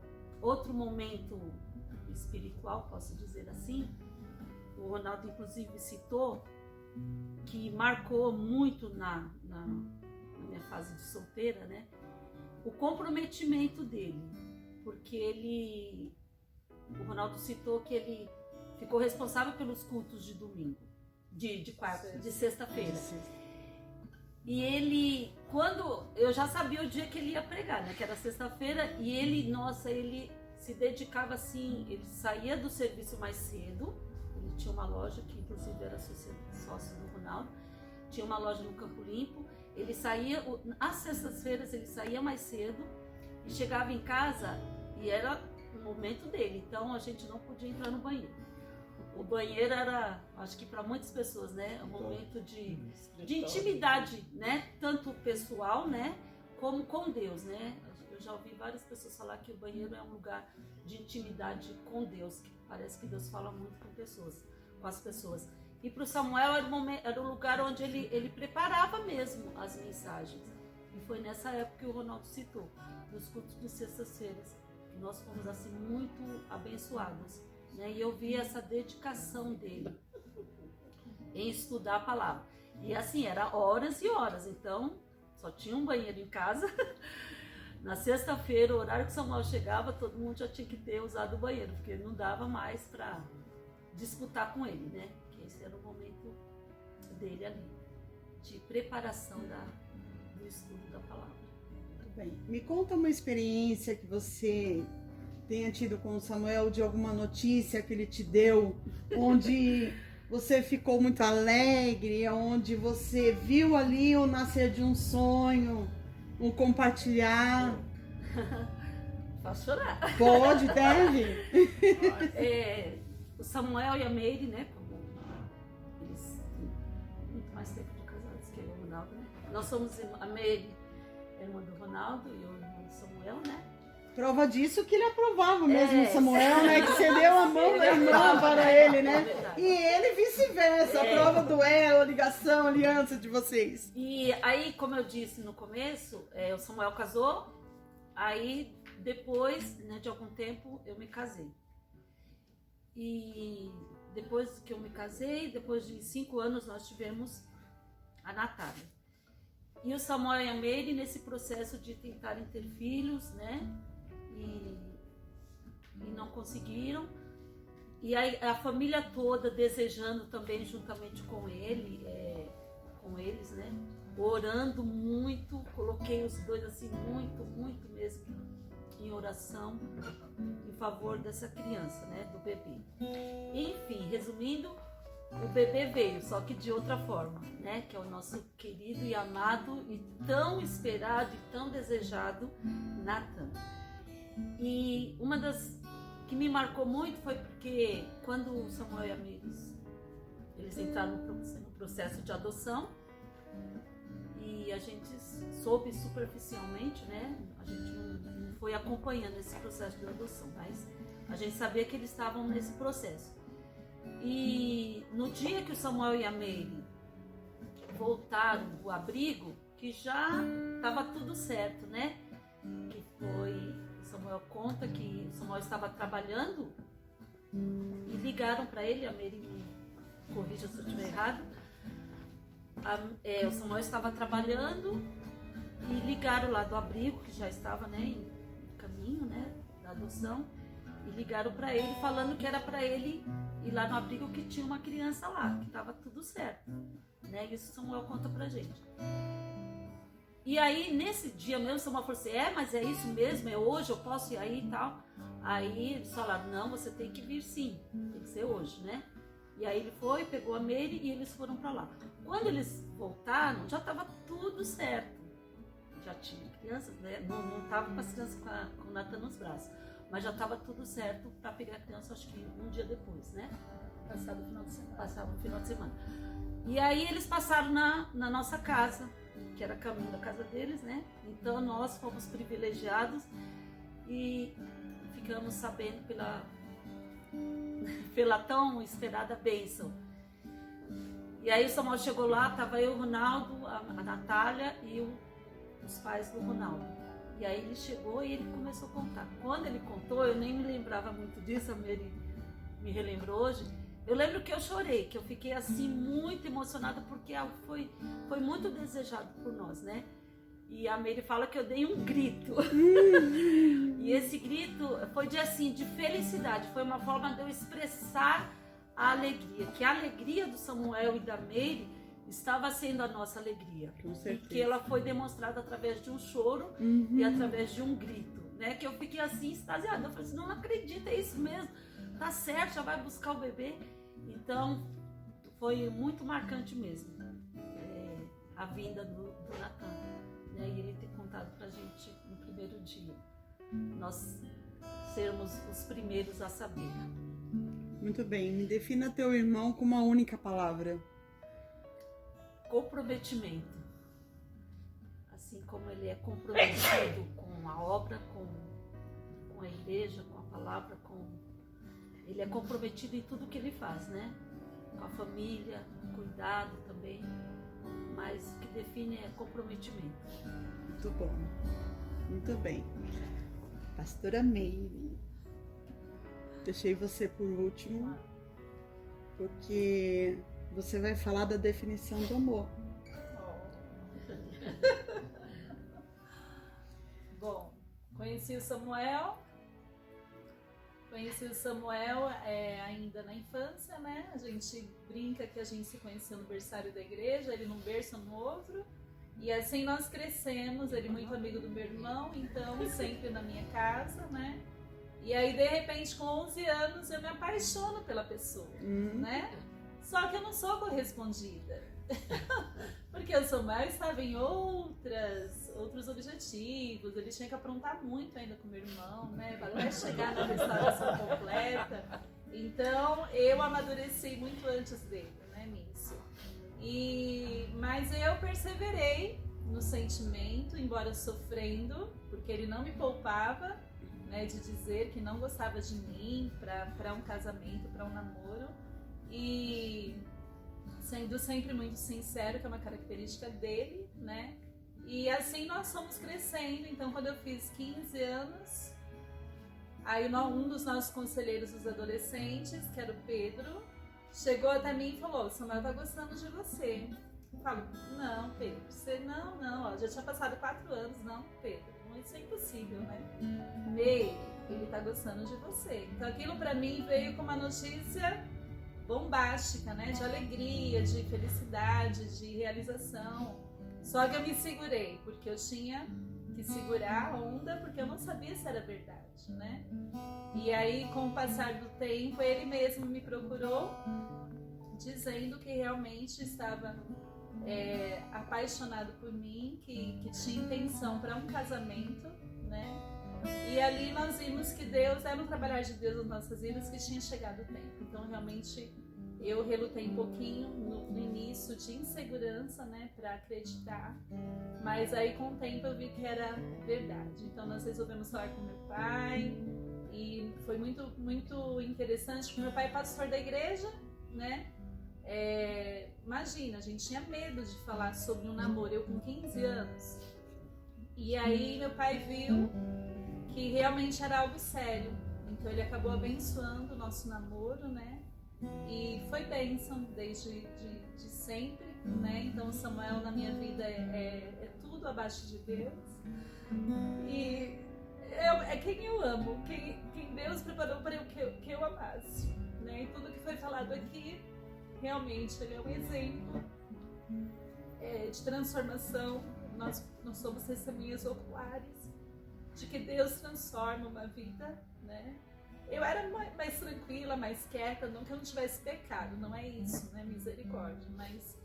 outro momento espiritual, posso dizer assim, o Ronaldo inclusive citou, que marcou muito na minha fase de solteira, né? O comprometimento dele, porque o Ronaldo citou que ele ficou responsável pelos cultos de domingo, de sexta-feira. E ele, quando eu já sabia o dia que ele ia pregar, né, que era sexta-feira, e ele se dedicava assim, ele saía do serviço mais cedo, ele tinha uma loja que inclusive era sócio do Ronaldo, tinha uma loja no Campo Limpo, ele saía, às sextas-feiras ele saía mais cedo e chegava em casa e era o momento dele, então a gente não podia entrar no banheiro. o banheiro era, acho que para muitas pessoas, né, um momento de intimidade, né, tanto pessoal, né, como com Deus, né. Eu já ouvi várias pessoas falar que o banheiro é um lugar de intimidade com Deus, que parece que Deus fala muito com as pessoas. E para o Samuel era o lugar onde ele preparava mesmo as mensagens. E foi nessa época que o Ronaldo citou, nos cultos de sextas-feiras, que nós fomos assim muito abençoados, né? E eu vi essa dedicação dele em estudar a palavra. E assim, era horas e horas, então só tinha um banheiro em casa. Na sexta-feira, o horário que o Samuel chegava, todo mundo já tinha que ter usado o banheiro, porque não dava mais para disputar com ele, né? Que esse era o momento dele ali, de preparação do estudo da palavra. Muito bem. Me conta uma experiência que você tenha tido com o Samuel, de alguma notícia que ele te deu, onde você ficou muito alegre, onde você viu ali o nascer de um sonho, um compartilhar. Posso chorar? Pode, deve. O Samuel e a Meire, né, como eles têm muito mais tempo de casados que eu e o Ronaldo, né? Nós somos a Meire, irmã do Ronaldo, e eu, irmã do Samuel, né? Prova disso que ele aprovava mesmo o Samuel, né? Que você deu a mão da irmã para ele, né? E ele vice-versa, a prova do elo, ligação, aliança de vocês. E aí, como eu disse no começo, o Samuel casou, aí depois, né, de algum tempo, eu me casei. E depois que eu me casei, depois de 5 anos, nós tivemos a Natália. E o Samuel e a Meire, nesse processo de tentarem ter filhos, né? E não conseguiram. E aí a família toda desejando também, juntamente com ele, com eles, né? Orando muito, coloquei os dois assim, muito mesmo em oração em favor dessa criança, né? Do bebê. Enfim, resumindo, o bebê veio, só que de outra forma, né? Que é o nosso querido e amado e tão esperado e tão desejado Nathan. E uma das que me marcou muito foi porque quando o Samuel e a Meire, eles entraram no processo de adoção, e a gente soube superficialmente, né? A gente não foi acompanhando esse processo de adoção, mas a gente sabia que eles estavam nesse processo. E no dia que o Samuel e a Meire voltaram do abrigo, que já estava tudo certo, né? Que foi, o Samuel conta que o Samuel estava trabalhando e ligaram para ele, a Meire me corrija se eu estiver errado, o Samuel estava trabalhando e ligaram lá do abrigo, que já estava, né, em caminho, né, da adoção, e ligaram para ele falando que era para ele ir lá no abrigo, que tinha uma criança lá, que estava tudo certo, né? Isso o Samuel conta pra gente. E aí nesse dia mesmo o Samuel falou assim: mas é isso mesmo, é hoje, eu posso ir aí e tal. Aí eles falaram: não, você tem que vir sim, tem que ser hoje, né? E aí ele foi, pegou a Meire e eles foram para lá. Quando eles voltaram, já estava tudo certo. Já tinha crianças, né? Não estava com as crianças com o Nathan nos braços, mas já estava tudo certo para pegar a criança, acho que um dia depois, né? Passado o final de semana. Passava o final de semana. E aí eles passaram na nossa casa, que era caminho da casa deles, né? Então nós fomos privilegiados e ficamos sabendo pela tão esperada bênção. E aí o Samuel chegou lá, tava eu, o Ronaldo, a Natália e os pais do Ronaldo. E aí ele chegou e ele começou a contar. Quando ele contou, eu nem me lembrava muito disso, a Meire me relembrou hoje. Eu lembro que eu chorei, que eu fiquei assim muito emocionada, porque algo foi muito desejado por nós, né? E a Meire fala que eu dei um grito. E esse grito foi de felicidade, foi uma forma de eu expressar a alegria, que a alegria do Samuel e da Meire estava sendo a nossa alegria. Com certeza. E que ela foi demonstrada através de um choro e através de um grito, né? Que eu fiquei assim extasiada, eu falei assim: não acredito, é isso mesmo, tá certo, já vai buscar o bebê. Então foi muito marcante mesmo, a vinda do Nathan, né? E ele ter contado pra gente no primeiro dia, nós sermos os primeiros a saber. Muito bem. Me defina teu irmão com uma única palavra. Comprometimento. Assim como ele é comprometido com a obra, com a igreja, com a palavra, ele é comprometido em tudo que ele faz, né? Com a família, cuidado também, mas o que define é comprometimento. Muito bom. Muito bem. Pastora Meire, deixei você por último, porque você vai falar da definição do amor. Bom, conheci o Samuel ainda na infância, né? A gente brinca que a gente se conheceu no berçário da igreja, ele num berço no outro. E assim nós crescemos, ele muito amigo do meu irmão, então sempre na minha casa, né? E aí de repente com 11 anos eu me apaixono pela pessoa, né? Só que eu não sou correspondida. Porque o Samuel estava em outros objetivos, ele tinha que aprontar muito ainda com o meu irmão, né? Até chegar na restauração completa. Então eu amadureci muito antes dele, né, nisso. Mas eu perseverei no sentimento, embora sofrendo, porque ele não me poupava, né, de dizer que não gostava de mim para um casamento, para um namoro. E sendo sempre muito sincero, que é uma característica dele, né? E assim nós fomos crescendo. Então, quando eu fiz 15 anos, aí um dos nossos conselheiros dos adolescentes, que era o Pedro, chegou até mim e falou: Samuel tá gostando de você. Eu falo: não, Pedro, você não, ó, já tinha passado 4 anos, não, Pedro, isso é impossível, né? Ele tá gostando de você. Então aquilo pra mim veio com uma notícia bombástica, né? De alegria, de felicidade, de realização. Só que eu me segurei, porque eu tinha que segurar a onda, porque eu não sabia se era verdade, né? E aí, com o passar do tempo, ele mesmo me procurou, dizendo que realmente estava apaixonado por mim, que tinha intenção para um casamento, né? E ali nós vimos que Deus, era um trabalhar de Deus nas nossas vidas, que tinha chegado o tempo. Então, realmente, eu relutei um pouquinho no início de insegurança, né, para acreditar. Mas aí, com o tempo, eu vi que era verdade. Então, nós resolvemos falar com meu pai. E foi muito, muito interessante, porque meu pai é pastor da igreja, né? Imagina, a gente tinha medo de falar sobre um namoro, eu com 15 anos. E aí meu pai viu que realmente era algo sério. Então ele acabou abençoando o nosso namoro, né? E foi bênção desde de sempre, né? Então o Samuel na minha vida é tudo abaixo de Deus. E é quem eu amo, quem Deus preparou para que eu amasse, né? E tudo que foi falado aqui, realmente, ele é um exemplo de transformação. Nós somos testemunhas oculares de que Deus transforma uma vida, né? Eu era mais tranquila, mais quieta, não que eu não tivesse pecado, não é isso, né? Misericórdia, mas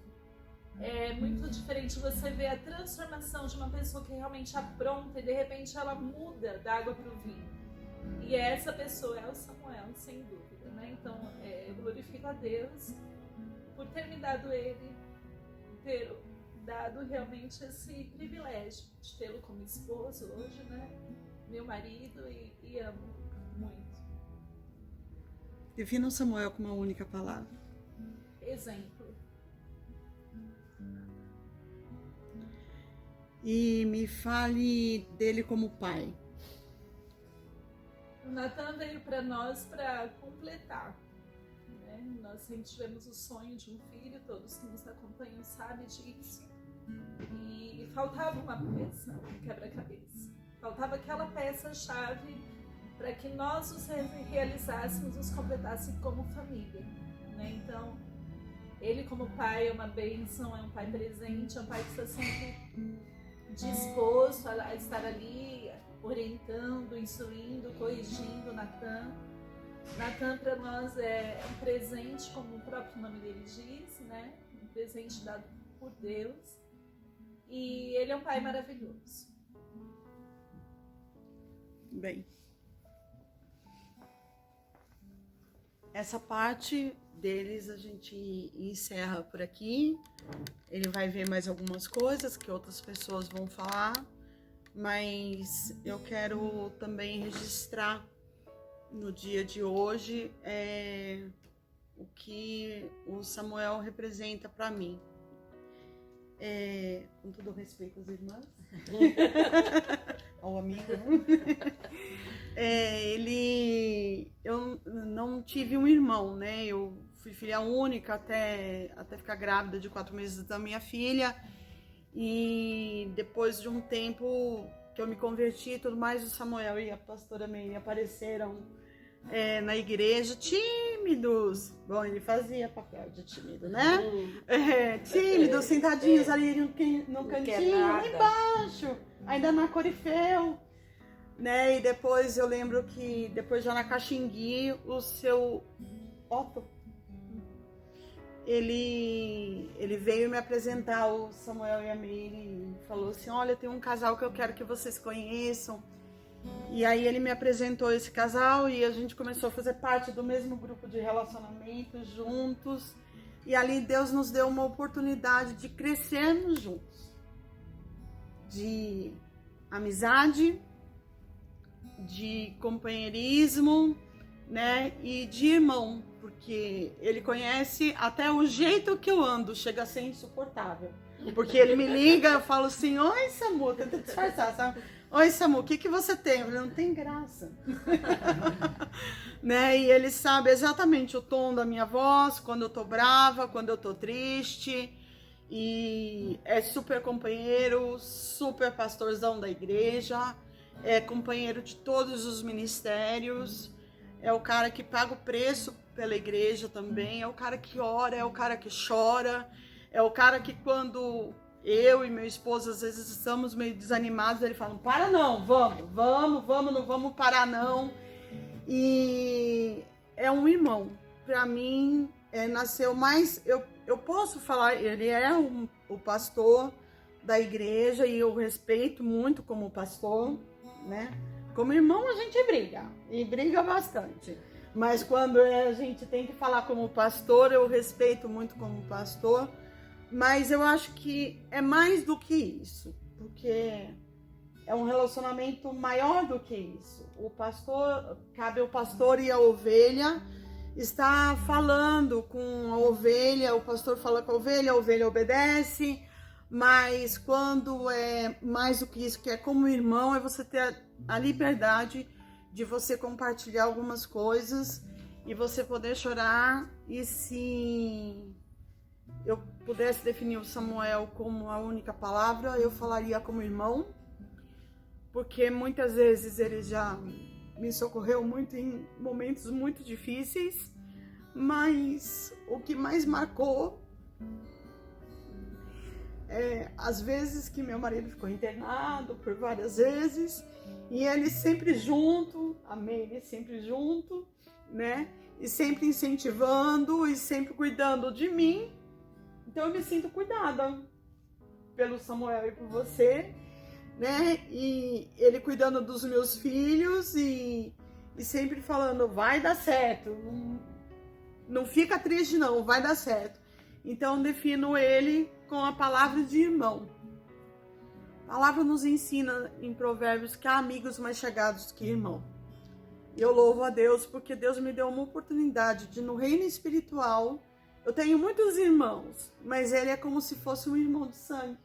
é muito diferente você ver a transformação de uma pessoa que realmente apronta e de repente ela muda da água para o vinho. E essa pessoa é o Samuel, sem dúvida, né? Então eu glorifico a Deus por ter me dado ele, ter dado realmente esse privilégio de tê-lo como esposo hoje, né? Meu marido, e amo muito. Defina o Samuel com uma única palavra. Exemplo. E me fale dele como pai. O Natan veio para nós para completar, né? Nós sempre tivemos o sonho de um filho, todos que nos acompanham sabem disso. E faltava uma peça no quebra-cabeça. Faltava aquela peça-chave para que nós nos realizássemos, nos completássemos como família, né? Então, ele como pai é uma bênção, é um pai presente, é um pai que está sempre disposto a estar ali, orientando, instruindo, corrigindo Natan. Natan para nós é um presente, como o próprio nome dele diz, né? Um presente dado por Deus. E ele é um pai maravilhoso. Bem. essa parte deles a gente encerra por aqui. Ele vai ver mais algumas coisas que outras pessoas vão falar, mas eu quero também registrar no dia de hoje o que o Samuel representa para mim. Com todo respeito às irmãs, ao amigo, eu não tive um irmão, né? Eu fui filha única até ficar grávida de 4 meses da minha filha, e depois de um tempo que eu me converti e tudo mais, o Samuel e a pastora Meire apareceram na igreja, tímidos. Bom, ele fazia papel de tímido, né? Tímidos, sentadinhos ali no cantinho, lá embaixo, ainda na Corifeu, né? E depois eu lembro que, depois já na Caxingui, o seu Otto, ele veio me apresentar, o Samuel e a Meire, e falou assim: olha, tem um casal que eu quero que vocês conheçam. E aí ele me apresentou esse casal e a gente começou a fazer parte do mesmo grupo de relacionamento juntos. E ali Deus nos deu uma oportunidade de crescermos juntos. De amizade, de companheirismo, né? E de irmão, porque ele conhece até o jeito que eu ando, chega a ser insuportável. Porque ele me liga, eu falo assim: oi, Samu, tenta disfarçar, sabe? Oi, Samu, o que você tem? Eu falei: não tem graça. Né? E ele sabe exatamente o tom da minha voz, quando eu tô brava, quando eu tô triste. E é super companheiro, super pastorzão da igreja, é companheiro de todos os ministérios, é o cara que paga o preço pela igreja também, é o cara que ora, é o cara que chora, é o cara que, quando eu e meu esposo às vezes estamos meio desanimados, ele fala: não para não, vamos, não vamos parar não. E é um irmão, para mim nasceu mais, eu posso falar, ele é o pastor da igreja e eu respeito muito como pastor, né? Como irmão a gente briga, e briga bastante, mas quando a gente tem que falar como pastor, eu respeito muito como pastor. Mas eu acho que é mais do que isso, porque é um relacionamento maior do que isso. O pastor, cabe ao pastor e a ovelha está falando com a ovelha, o pastor fala com a ovelha obedece, mas quando é mais do que isso, que é como irmão, é você ter a liberdade de você compartilhar algumas coisas e você poder chorar. E se eu pudesse definir o Samuel como a única palavra, eu falaria como irmão, porque muitas vezes ele já me socorreu muito em momentos muito difíceis, mas o que mais marcou as vezes que meu marido ficou internado por várias vezes, e ele sempre junto, a Meire sempre junto, né? E sempre incentivando e sempre cuidando de mim. Então eu me sinto cuidada pelo Samuel e por você, né? E ele cuidando dos meus filhos e sempre falando: vai dar certo, não fica triste não, vai dar certo. Então defino ele com a palavra de irmão. A palavra nos ensina em Provérbios que há amigos mais chegados que irmão. E eu louvo a Deus porque Deus me deu uma oportunidade de, no reino espiritual, eu tenho muitos irmãos, mas ele é como se fosse um irmão de sangue,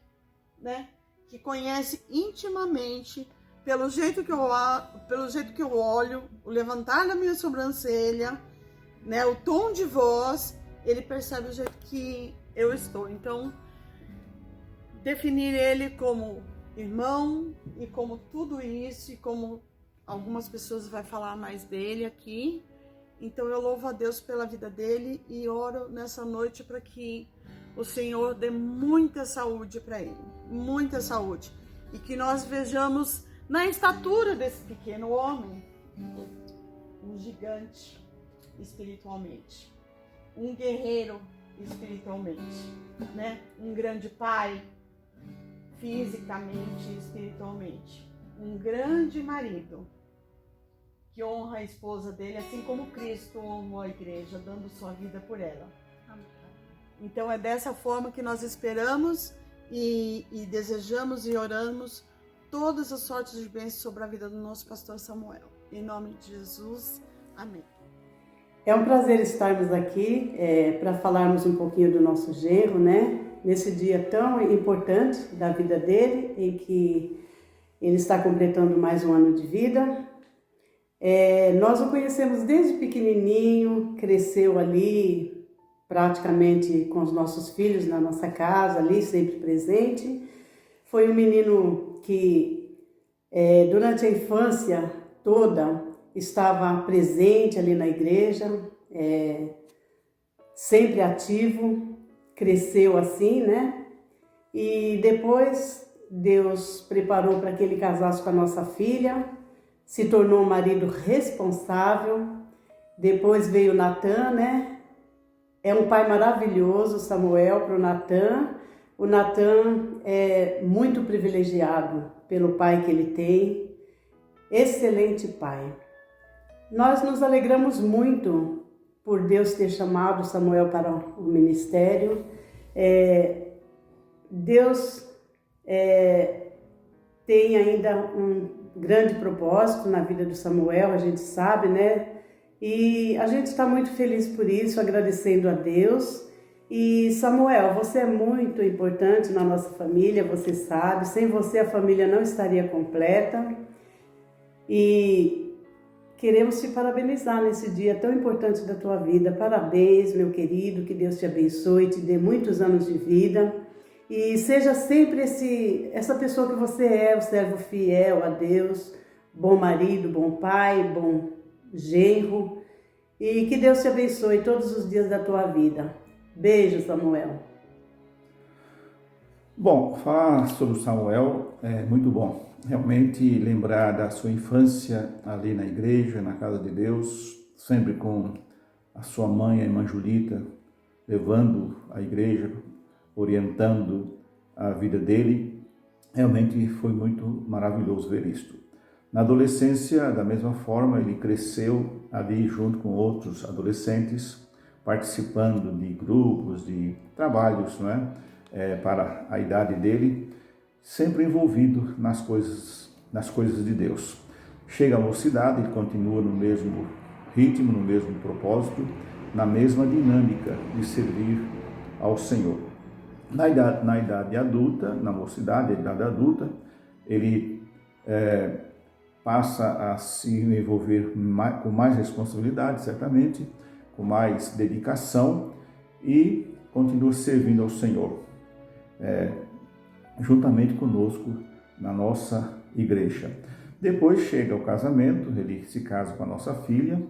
né? Que conhece intimamente, pelo jeito que eu olho, o levantar da minha sobrancelha, né? O tom de voz, ele percebe o jeito que eu estou. Então, definir ele como irmão e como tudo isso, e como algumas pessoas vão falar mais dele aqui. Então eu louvo a Deus pela vida dele e oro nessa noite para que o Senhor dê muita saúde para ele, muita saúde, e que nós vejamos na estatura desse pequeno homem um gigante espiritualmente, um guerreiro espiritualmente, né? Um grande pai fisicamente e espiritualmente, um grande marido que honra a esposa dele, assim como Cristo honrou a igreja, dando sua vida por ela. Amém. Então é dessa forma que nós esperamos e desejamos e oramos todas as sortes de bênçãos sobre a vida do nosso pastor Samuel. Em nome de Jesus, amém. É um prazer estarmos aqui para falarmos um pouquinho do nosso genro, né? Nesse dia tão importante da vida dele, em que ele está completando mais um ano de vida. Nós o conhecemos desde pequenininho, cresceu ali praticamente com os nossos filhos na nossa casa, ali sempre presente. Foi um menino que durante a infância toda estava presente ali na igreja, sempre ativo, cresceu assim, né? E depois Deus preparou para que ele casasse com a nossa filha, se tornou um marido responsável. Depois veio o Natan, né? É um pai maravilhoso, Samuel, para o Natan. O Natan é muito privilegiado pelo pai que ele tem. Excelente pai. Nós nos alegramos muito por Deus ter chamado Samuel para o ministério. Deus tem ainda um grande propósito na vida do Samuel, a gente sabe, né? E a gente está muito feliz por isso, agradecendo a Deus. E Samuel, você é muito importante na nossa família, você sabe. Sem você a família não estaria completa. E queremos te parabenizar nesse dia tão importante da tua vida. Parabéns, meu querido, que Deus te abençoe, te dê muitos anos de vida. E seja sempre essa pessoa que você é, o servo fiel a Deus, bom marido, bom pai, bom genro. E que Deus te abençoe todos os dias da tua vida. Beijo, Samuel. Bom, falar sobre o Samuel é muito bom. Realmente lembrar da sua infância ali na igreja, na casa de Deus, sempre com a sua mãe, a irmã Julita, levando a igreja, orientando a vida dele. Realmente foi muito maravilhoso ver isto. Na adolescência, da mesma forma, ele cresceu ali junto com outros adolescentes, participando de grupos, de trabalhos, não é? Para a idade dele, sempre envolvido nas coisas de Deus. Chega à mocidade, ele continua no mesmo ritmo, no mesmo propósito, na mesma dinâmica de servir ao Senhor. Na idade adulta, na mocidade, a idade adulta, ele passa a se envolver com mais responsabilidade, certamente, com mais dedicação e continua servindo ao Senhor, juntamente conosco na nossa igreja. Depois chega o casamento, ele se casa com a nossa filha,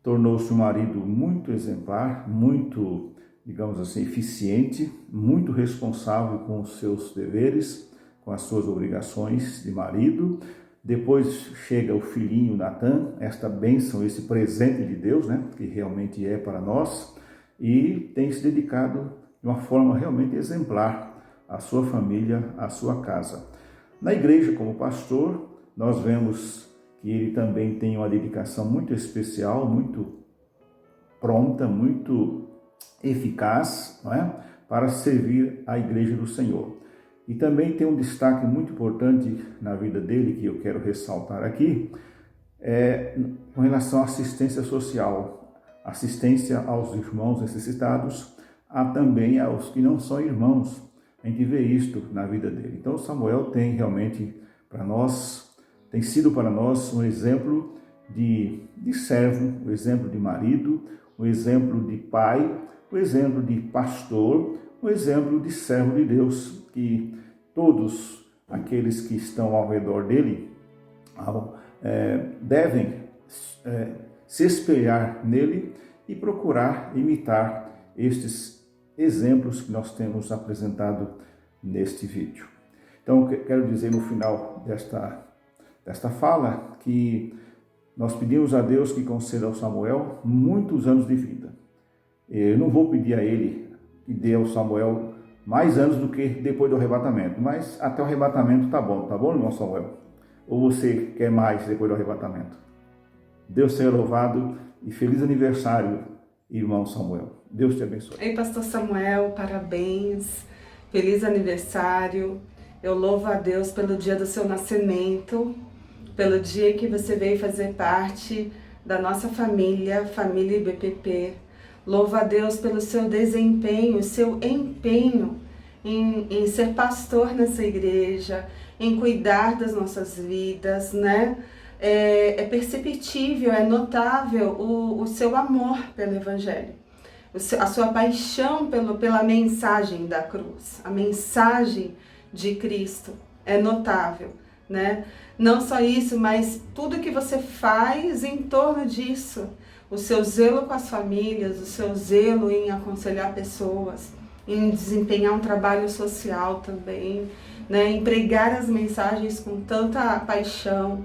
tornou-se um marido muito exemplar, muito, digamos assim, eficiente, muito responsável com os seus deveres, com as suas obrigações de marido. Depois chega o filhinho Natan, esta bênção, esse presente de Deus, né, que realmente é para nós, e tem se dedicado de uma forma realmente exemplar à sua família, à sua casa. Na igreja, como pastor, nós vemos que ele também tem uma dedicação muito especial, muito pronta, muito eficaz, não é? Para servir a igreja do Senhor. E também tem um destaque muito importante na vida dele, que eu quero ressaltar aqui, com relação à assistência social, assistência aos irmãos necessitados, também aos que não são irmãos. A gente vê isto na vida dele. Então Samuel tem realmente tem sido para nós um exemplo de servo, um exemplo de marido, um exemplo de pai, um exemplo de pastor, um exemplo de servo de Deus, que todos aqueles que estão ao redor dele devem se espelhar nele e procurar imitar estes exemplos que nós temos apresentado neste vídeo. Então, quero dizer no final desta fala que nós pedimos a Deus que conceda ao Samuel muitos anos de vida. Eu não vou pedir a ele que dê ao Samuel mais anos do que depois do arrebatamento, mas até o arrebatamento tá bom, irmão Samuel? Ou você quer mais depois do arrebatamento? Deus seja louvado e feliz aniversário, irmão Samuel. Deus te abençoe. Ei, pastor Samuel, parabéns, feliz aniversário. Eu louvo a Deus pelo dia do seu nascimento, pelo dia que você veio fazer parte da nossa família, família IBPP. Louvo a Deus pelo seu desempenho, seu empenho em ser pastor nessa igreja, em cuidar das nossas vidas, né? É perceptível, é notável o seu amor pelo Evangelho, a sua paixão pela mensagem da cruz, a mensagem de Cristo é notável, né? Não só isso, mas tudo que você faz em torno disso, o seu zelo com as famílias, o seu zelo em aconselhar pessoas, em desempenhar um trabalho social também, né? Em pregar as mensagens com tanta paixão.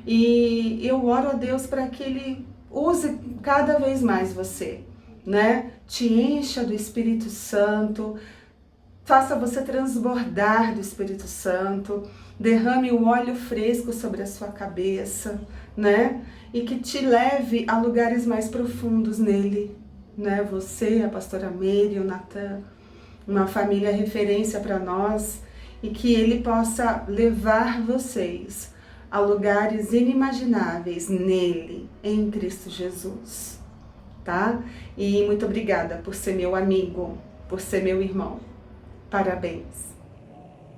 E eu oro a Deus para que Ele use cada vez mais você, né? Te encha do Espírito Santo, faça você transbordar do Espírito Santo, derrame o óleo fresco sobre a sua cabeça, né? E que te leve a lugares mais profundos nele, né? Você, a pastora Meire, o Natan, uma família referência para nós, e que Ele possa levar vocês a lugares inimagináveis nele, em Cristo Jesus, tá? E muito obrigada por ser meu amigo, por ser meu irmão. Parabéns.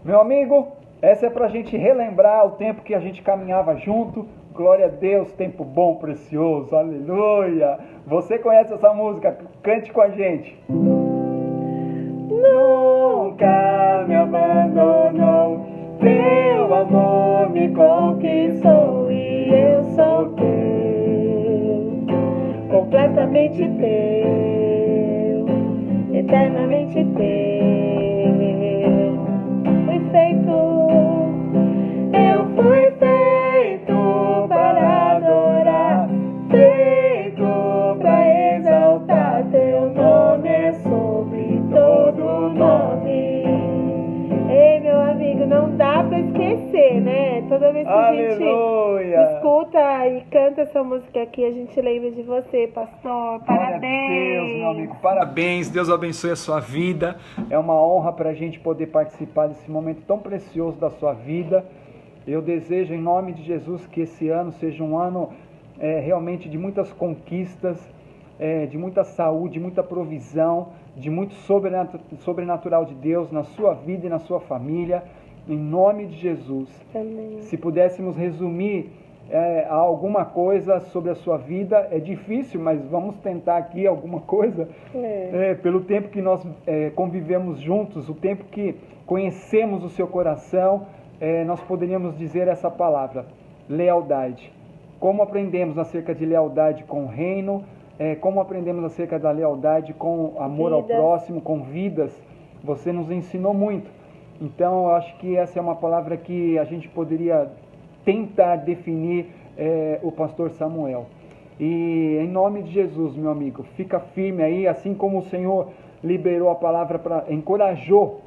Meu amigo, essa é pra gente relembrar o tempo que a gente caminhava junto. Glória a Deus, tempo bom, precioso, aleluia. Você conhece essa música? Cante com a gente. Nunca me abandonou, teu amor me conquistou e eu sou teu, completamente teu, eternamente teu. Fui feito, eu fui feito para adorar, feito para exaltar, teu nome é sobre todo nome. Ei, meu amigo, não dá pra esquecer, né? Toda vez que a gente escuta e canta essa música aqui, a gente lembra de você, pastor. Parabéns. Deus, meu amigo, parabéns. Deus abençoe a sua vida. É uma honra pra gente poder participar desse momento tão precioso da sua vida. Eu desejo, em nome de Jesus, que esse ano seja um ano realmente de muitas conquistas, de muita saúde, muita provisão, de muito sobrenatural de Deus na sua vida e na sua família, em nome de Jesus. Amém. Se pudéssemos resumir alguma coisa sobre a sua vida, é difícil, mas vamos tentar aqui alguma coisa. Pelo tempo que nós convivemos juntos, o tempo que conhecemos o seu coração, nós poderíamos dizer essa palavra, lealdade. Como aprendemos acerca de lealdade com o reino, como aprendemos acerca da lealdade com amor ao próximo, com vidas, você nos ensinou muito. Então, eu acho que essa é uma palavra que a gente poderia tentar definir o pastor Samuel. E em nome de Jesus, meu amigo, fica firme aí, assim como o Senhor liberou a palavra, encorajou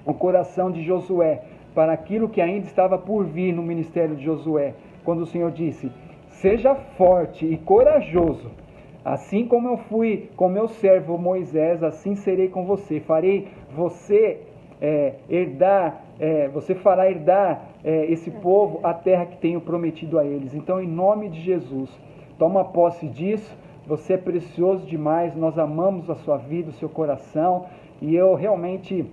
o coração de Josué para aquilo que ainda estava por vir no ministério de Josué, quando o Senhor disse, seja forte e corajoso, assim como eu fui com meu servo Moisés, assim serei com você. Farei você você fará herdar esse povo a terra que tenho prometido a eles. Então, em nome de Jesus, toma posse disso. Você é precioso demais. Nós amamos a sua vida, o seu coração. E eu realmente...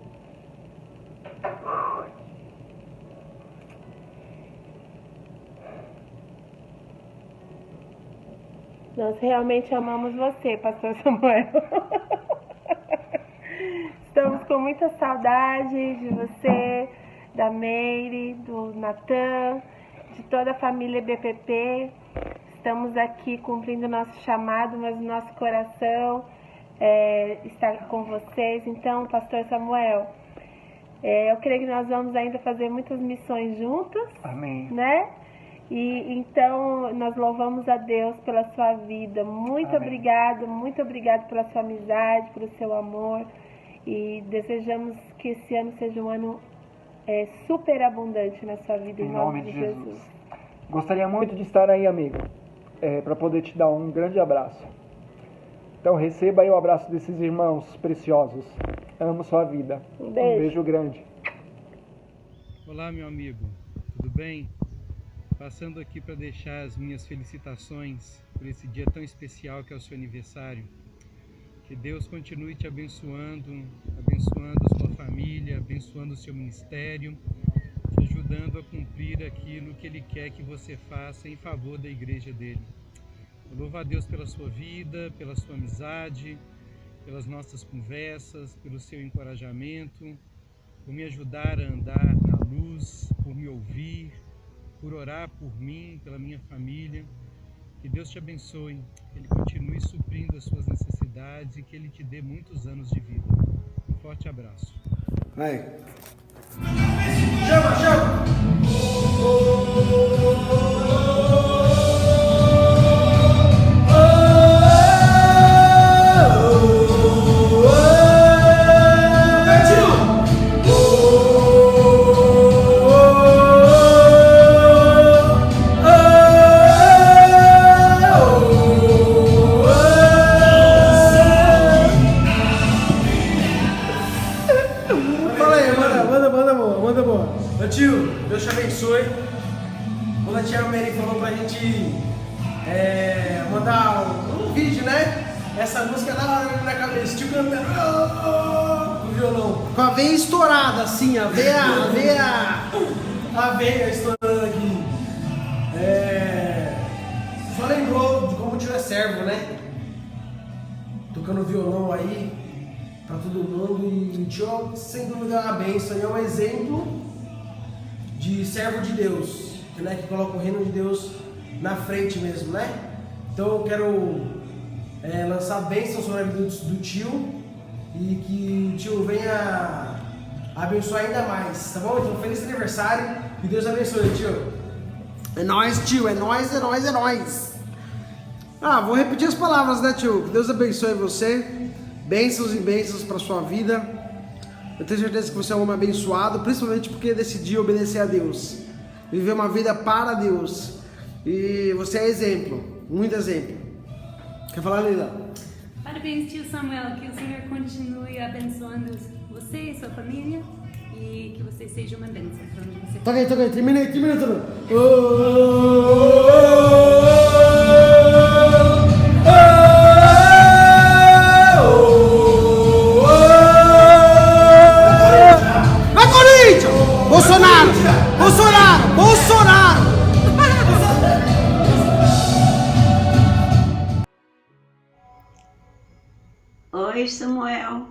Nós realmente amamos você, pastor Samuel. Estamos com muita saudade de você, da Meire, do Natan, de toda a família BPP. Estamos aqui cumprindo nosso chamado, mas o nosso coração está com vocês. Então, pastor Samuel, eu creio que nós vamos ainda fazer muitas missões juntos. Amém. Né? E então nós louvamos a Deus pela sua vida. Muito obrigado pela sua amizade, pelo seu amor. E desejamos que esse ano seja um ano super abundante na sua vida, em nome de Jesus. Gostaria muito de estar aí, amigo. para poder te dar um grande abraço. Então receba aí o abraço desses irmãos preciosos. Amo sua vida. Um beijo grande. Olá, meu amigo. Tudo bem? Passando aqui para deixar as minhas felicitações por esse dia tão especial que é o seu aniversário. Que Deus continue te abençoando, abençoando a sua família, abençoando o seu ministério, te ajudando a cumprir aquilo que Ele quer que você faça em favor da igreja dele. Eu louvo a Deus pela sua vida, pela sua amizade, pelas nossas conversas, pelo seu encorajamento, por me ajudar a andar na luz, por me ouvir, por orar por mim, pela minha família. Que Deus te abençoe, que Ele continue suprindo as suas necessidades e que Ele te dê muitos anos de vida. Um forte abraço. Vai. Chama, chama! Tio, Deus te abençoe. Quando a tia Mary falou pra gente mandar um vídeo, né? Essa música é da hora na cabeça, tio cantando no violão. Com a veia estourada, assim, a veia estourando aqui. Só lembrou de como o tio é servo, né? Tocando violão aí pra todo mundo. E o tio, sem dúvida, é uma bênção e é um exemplo de servo de Deus, né, que coloca o reino de Deus na frente mesmo, né? Então eu quero lançar bênçãos sobre a vida do tio e que o tio venha abençoar ainda mais, tá bom? Então feliz aniversário e Deus abençoe, tio. É nóis, tio, é nóis, é nóis, é nóis. Vou repetir as palavras, né, tio? Que Deus abençoe você, bênçãos e bênçãos para sua vida. Eu tenho certeza que você é um homem abençoado, principalmente porque decidiu obedecer a Deus, viver uma vida para Deus. E você é exemplo, muito exemplo. Quer falar, Lila? Parabéns, tio Samuel, que o Senhor continue abençoando você e sua família e que você seja uma bênção para onde você for. Toca aí, termina tudo. Bolsonaro! Oi, Samuel.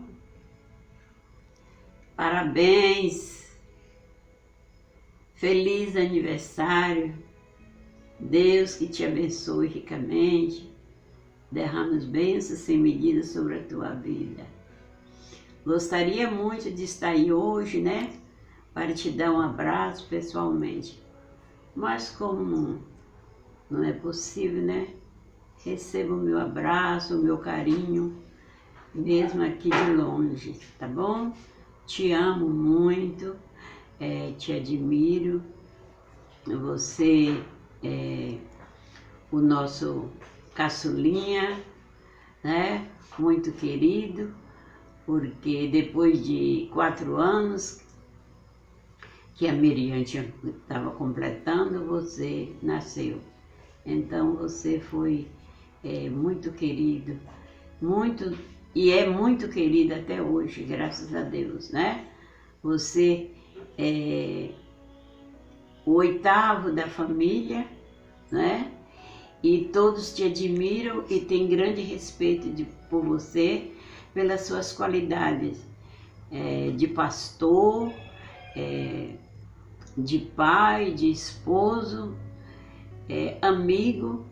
Parabéns. Feliz aniversário. Deus que te abençoe ricamente. Derrame as bênçãos sem medida sobre a tua vida. Gostaria muito de estar aí hoje, né? Para te dar um abraço pessoalmente. Mas como não é possível, né? Receba o meu abraço, o meu carinho, mesmo aqui de longe, tá bom? Te amo muito, te admiro. Você é o nosso caçulinha, né? Muito querido, porque depois de 4 anos que a Miriam estava completando, você nasceu. Então você foi muito querido, e é muito querido até hoje, graças a Deus, né? Você é o 8º da família, né? E todos te admiram e têm grande respeito por você, pelas suas qualidades de pastor, de pai, de esposo, amigo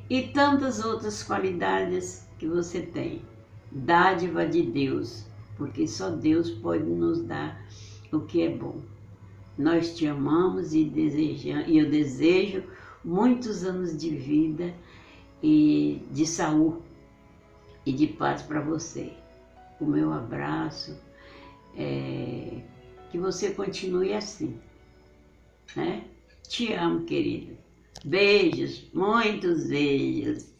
e tantas outras qualidades que você tem. Dádiva de Deus, porque só Deus pode nos dar o que é bom. Nós te amamos e eu desejo muitos anos de vida e de saúde e de paz para você. O meu abraço, que você continue assim, né? Te amo, querido. Beijos, muitos beijos.